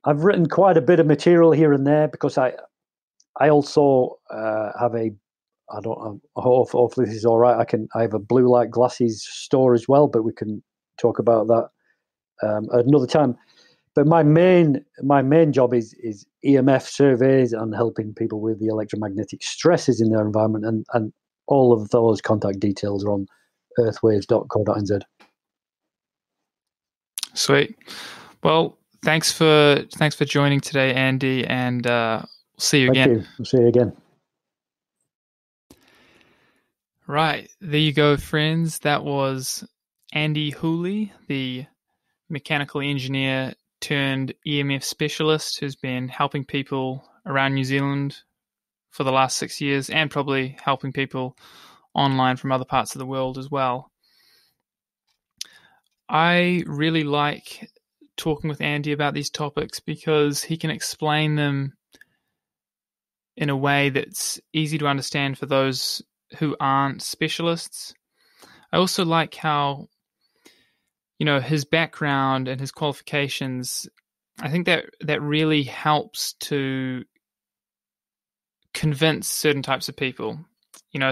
I've written quite a bit of material here and there because I also have hopefully this is all right. I have a blue light glasses store as well, but we can talk about that another time. But my main job is EMF surveys and helping people with the electromagnetic stresses in their environment, and all of those contact details are on earthwaves.co.nz. Sweet. Well, thanks for joining today, Andy, and see you again. Thank you. We'll see you again. Right. There you go, friends. That was Andy Hooley, the mechanical engineer turned EMF specialist who's been helping people around New Zealand for the last 6 years, and probably helping people online from other parts of the world as well. I really like talking with Andy about these topics because he can explain them in a way that's easy to understand for those who aren't specialists. I also like how, his background and his qualifications I think that really helps to convince certain types of people.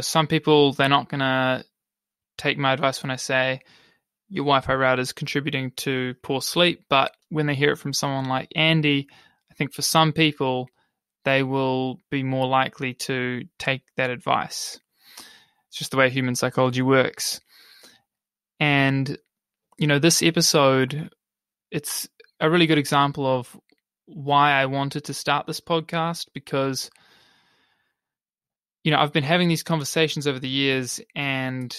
Some people, they're not going to take my advice when I say your Wi-Fi router is contributing to poor sleep, but when they hear it from someone like Andy, I think for some people, they will be more likely to take that advice. It's just the way human psychology works. And, this episode, it's a really good example of why I wanted to start this podcast, because I've been having these conversations over the years, and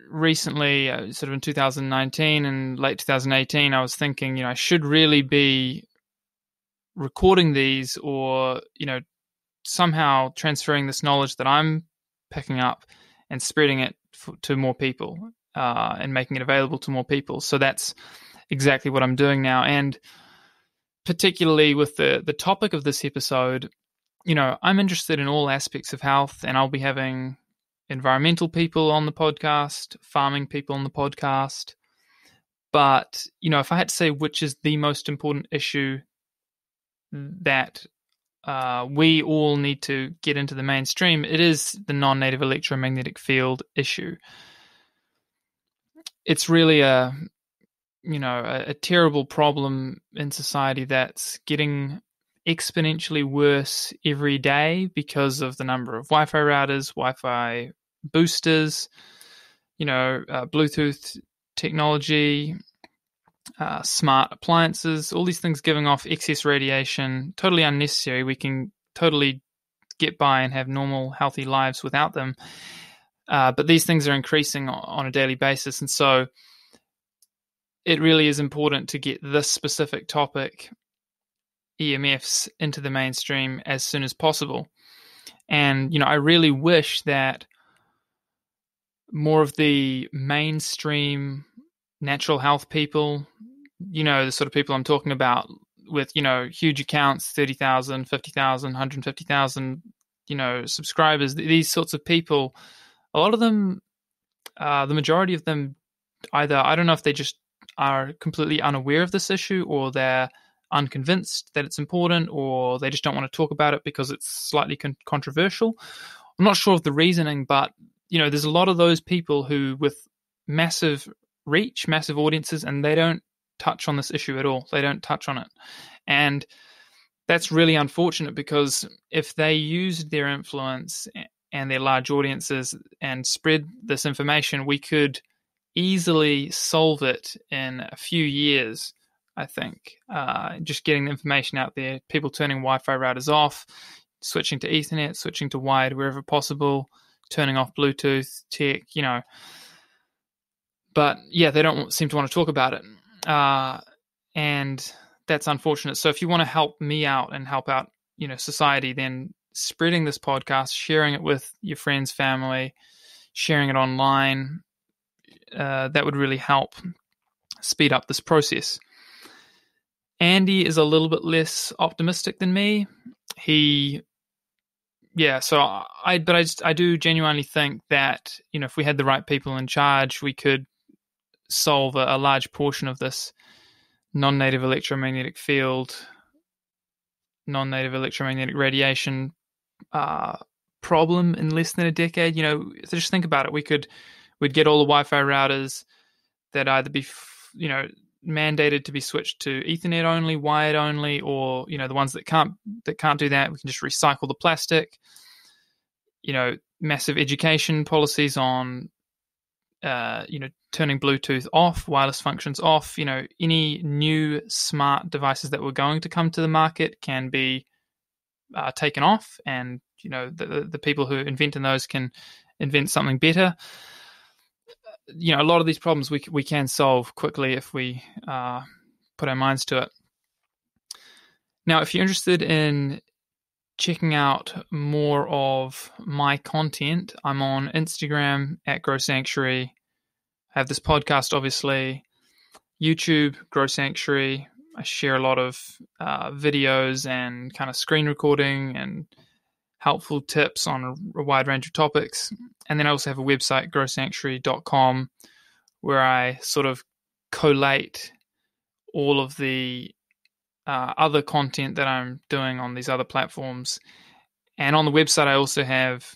recently, sort of in 2019 and late 2018, I was thinking, I should really be recording these, or, somehow transferring this knowledge that I'm picking up and spreading it to more people, and making it available to more people. So that's exactly what I'm doing now. And particularly with the topic of this episode, I'm interested in all aspects of health, and I'll be having environmental people on the podcast, farming people on the podcast. But, if I had to say which is the most important issue that we all need to get into the mainstream, it is the non-native electromagnetic field issue. It's really a terrible problem in society that's getting exponentially worse every day because of the number of Wi-Fi routers, Wi-Fi boosters, Bluetooth technology, smart appliances, all these things giving off excess radiation, totally unnecessary. We can totally get by and have normal, healthy lives without them. But these things are increasing on a daily basis. And so it really is important to get this specific topic, EMFs, into the mainstream as soon as possible. And, I really wish that more of the mainstream natural health people, the sort of people I'm talking about with, huge accounts, 30,000, 50,000, 150,000, subscribers, these sorts of people, a lot of them, the majority of them, either, I don't know if they just are completely unaware of this issue, or they're unconvinced that it's important, or they just don't want to talk about it because it's slightly controversial. I'm not sure of the reasoning, but, there's a lot of those people who, with massive reach, massive audiences, and they don't touch on this issue at all. They don't touch on it. And that's really unfortunate, because if they used their influence and their large audiences and spread this information, we could easily solve it in a few years, I think. Just getting the information out there, people turning Wi-Fi routers off, switching to Ethernet, switching to wired wherever possible, turning off Bluetooth tech, But yeah, they don't seem to want to talk about it. And that's unfortunate. So if you want to help me out and help out, society, then spreading this podcast, sharing it with your friends, family, sharing it online, that would really help speed up this process. Andy is a little bit less optimistic than me. I do genuinely think that, if we had the right people in charge, we could solve a large portion of this non-native electromagnetic field, non-native electromagnetic radiation problem in less than a decade. Just think about it. We'd get all the Wi-Fi routers that either be, mandated to be switched to Ethernet only, wired only, or, the ones that can't do that, we can just recycle the plastic. Massive education policies on, turning Bluetooth off, wireless functions off. Any new smart devices that were going to come to the market can be taken off, and the people who invented those can invent something better. A lot of these problems we can solve quickly if we put our minds to it. Now, if you're interested in checking out more of my content, I'm on Instagram at Grow Sanctuary. I have this podcast, obviously, YouTube, Grow Sanctuary. I share a lot of videos and kind of screen recording and helpful tips on a wide range of topics. And then I also have a website, growsanctuary.com, where I sort of collate all of the other content that I'm doing on these other platforms. And on the website, I also have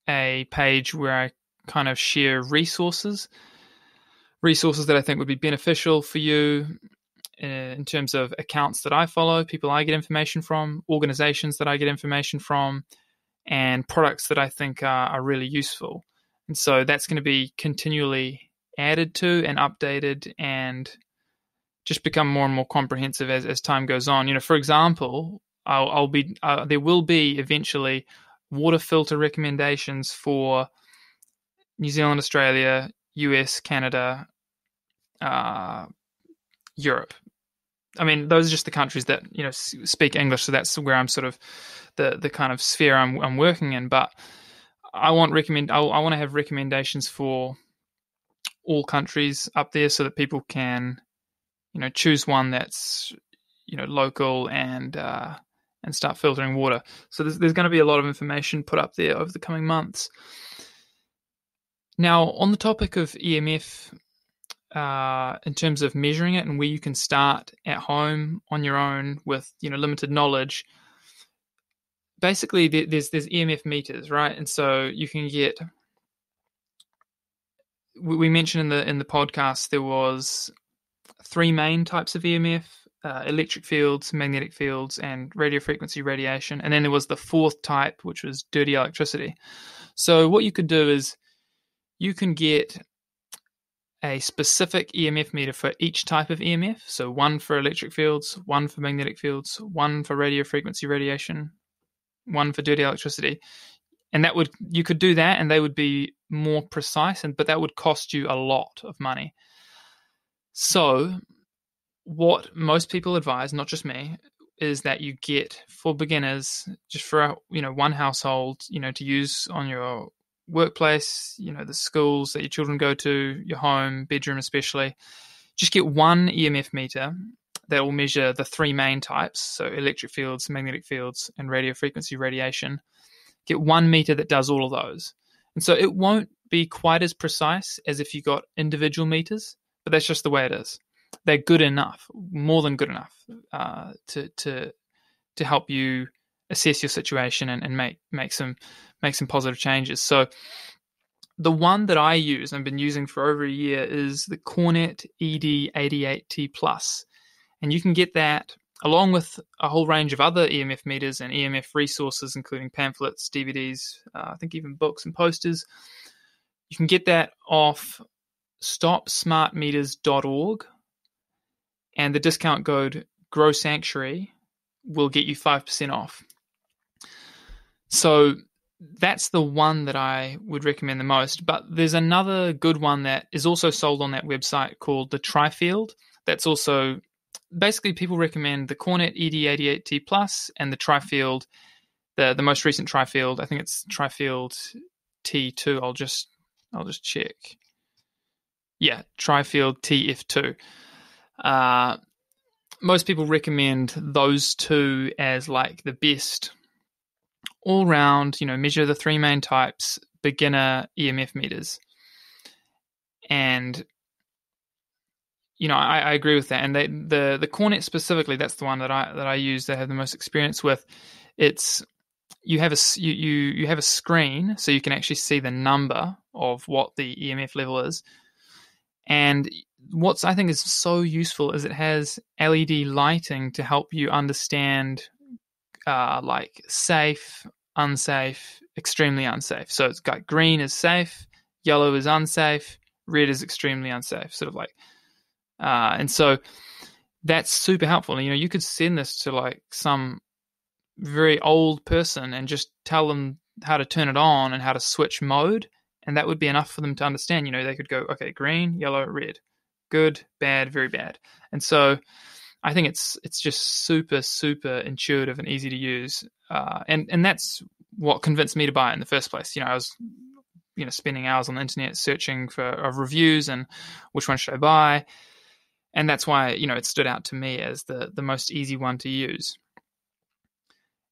a page where I kind of share resources that I think would be beneficial for you in terms of accounts that I follow, people I get information from, organizations that I get information from, and products that I think are really useful. And so that's going to be continually added to and updated and just become more and more comprehensive as time goes on. For example, there will be eventually water filter recommendations for New Zealand, Australia, US, Canada, Europe. I mean, those are just the countries that speak English, so that's where I'm sort of the kind of sphere I'm working in. But I want to have recommendations for all countries up there, so that people can choose one that's local and start filtering water. So there's going to be a lot of information put up there over the coming months. Now, on the topic of EMF, in terms of measuring it and where you can start at home on your own with limited knowledge, basically there's EMF meters, right? And so you can get. We mentioned in the podcast there was 3 main types of EMF: electric fields, magnetic fields, and radio frequency radiation. And then there was the 4th type, which was dirty electricity. So what you could do is you can get a specific EMF meter for each type of EMF. So one for electric fields, one for magnetic fields, one for radio frequency radiation, one for dirty electricity. And you could do that, and they would be more precise, but that would cost you a lot of money. So what most people advise, not just me, is that you get, for beginners, just for one household, to use on your workplace, the schools that your children go to, your home, bedroom especially, just get one EMF meter that will measure the 3 main types, so electric fields, magnetic fields, and radio frequency radiation. Get one meter that does all of those. And so it won't be quite as precise as if you got individual meters, but that's just the way it is. They're good enough, more than good enough, to help you assess your situation and make some positive changes. So the one that I use, I've been using for over a year, is the Cornet ED88T Plus. And you can get that along with a whole range of other EMF meters and EMF resources, including pamphlets, DVDs, I think even books and posters. You can get that off stopsmartmeters.org, and the discount code GROWSANCTUARY will get you 5% off. So that's the one that I would recommend the most. But there's another good one that is also sold on that website called the Trifield. That's also, basically people recommend the Cornet ED88T Plus and the Trifield, the most recent Trifield. I think it's Trifield T2. I'll just check. Yeah, Trifield TF2. Most people recommend those two as like the best all-round, measure the 3 main types, beginner EMF meters. And, I agree with that. And the Cornet specifically, that's the one that I use, that I have the most experience with. It's, you have a screen, so you can actually see the number of what the EMF level is. And what I think is so useful is it has LED lighting to help you understand like safe, unsafe, extremely unsafe. So it's got green is safe, yellow is unsafe, red is extremely unsafe, sort of like. And so that's super helpful. You could send this to like some very old person and just tell them how to turn it on and how to switch mode, and that would be enough for them to understand. They could go, okay, green, yellow, red, good, bad, very bad. And so I think it's just super, super intuitive and easy to use. And that's what convinced me to buy it in the first place. I was spending hours on the internet searching for reviews and which one should I buy. And that's why, it stood out to me as the most easy one to use.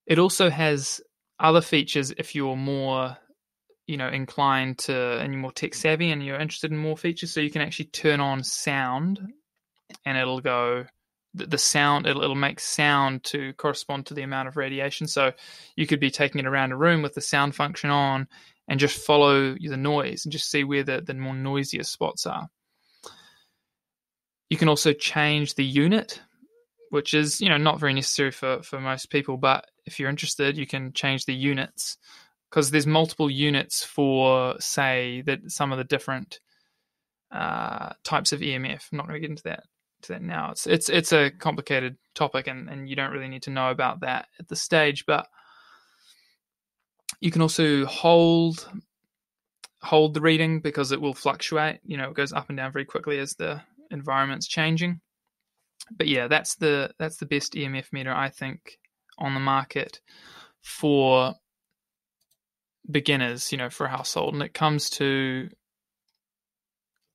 It also has other features if you're more, inclined to, and you're more tech savvy and you're interested in more features. So you can actually turn on sound and it'll go the sound, it'll make sound to correspond to the amount of radiation. So you could be taking it around a room with the sound function on and just follow the noise and just see where the more noisiest spots are. You can also change the unit, which is, not very necessary for most people, but if you're interested, you can change the units, because there's multiple units for, say, that some of the different types of EMF. I'm not going to get into that now. It's a complicated topic, and you don't really need to know about that at this stage. But you can also hold the reading, because it will fluctuate. It goes up and down very quickly as the environment's changing. But yeah, that's the best EMF meter, I think, on the market for beginners, for a household. And it comes to,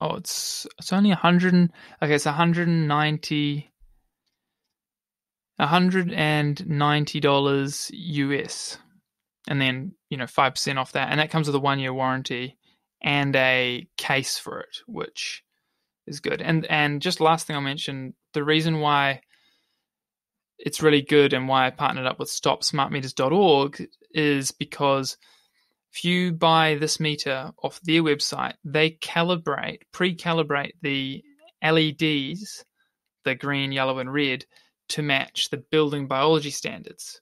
it's only it's $190 US, and then 5% off that, and that comes with a 1-year warranty and a case for it, which is good. And just last thing I'll mention, the reason why it's really good and why I partnered up with stopsmartmeters.org is because if you buy this meter off their website, they pre-calibrate the LEDs, the green, yellow, and red, to match the building biology standards.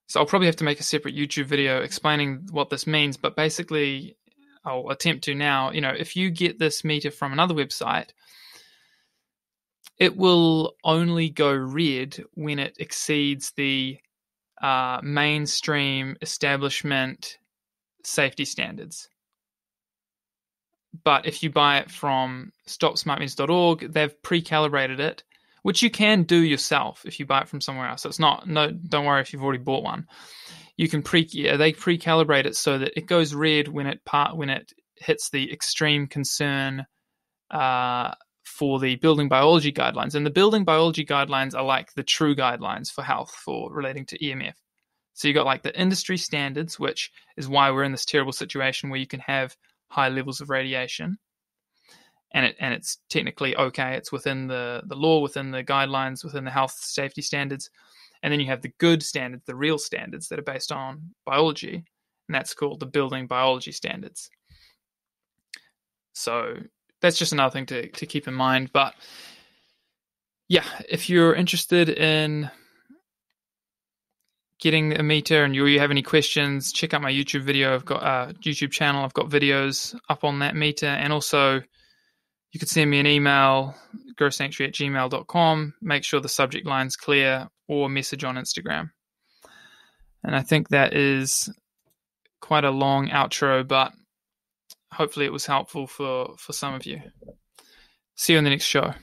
So I'll probably have to make a separate YouTube video explaining what this means, but basically I'll attempt to now. If you get this meter from another website, it will only go red when it exceeds the mainstream establishment safety standards. But if you buy it from stopsmartmeters.org, they've pre-calibrated it, which you can do yourself if you buy it from somewhere else. So it's not, don't worry if you've already bought one. You can they pre-calibrate it so that it goes red when it hits the extreme concern for the building biology guidelines. And the building biology guidelines are like the true guidelines for health for relating to EMF. So you got like the industry standards, which is why we're in this terrible situation where you can have high levels of radiation. And it's technically okay. It's within the law, within the guidelines, within the health safety standards. And then you have the good standards, the real standards that are based on biology. And that's called the building biology standards. So that's just another thing to keep in mind. But yeah, if you're interested in getting a meter and you have any questions, check out my YouTube video. I've got a YouTube channel. I've got videos up on that meter. And also you could send me an email, growsanctuary@gmail.com. Make sure the subject line's clear, or message on Instagram. And I think that is quite a long outro, but hopefully it was helpful for some of you. See you in the next show.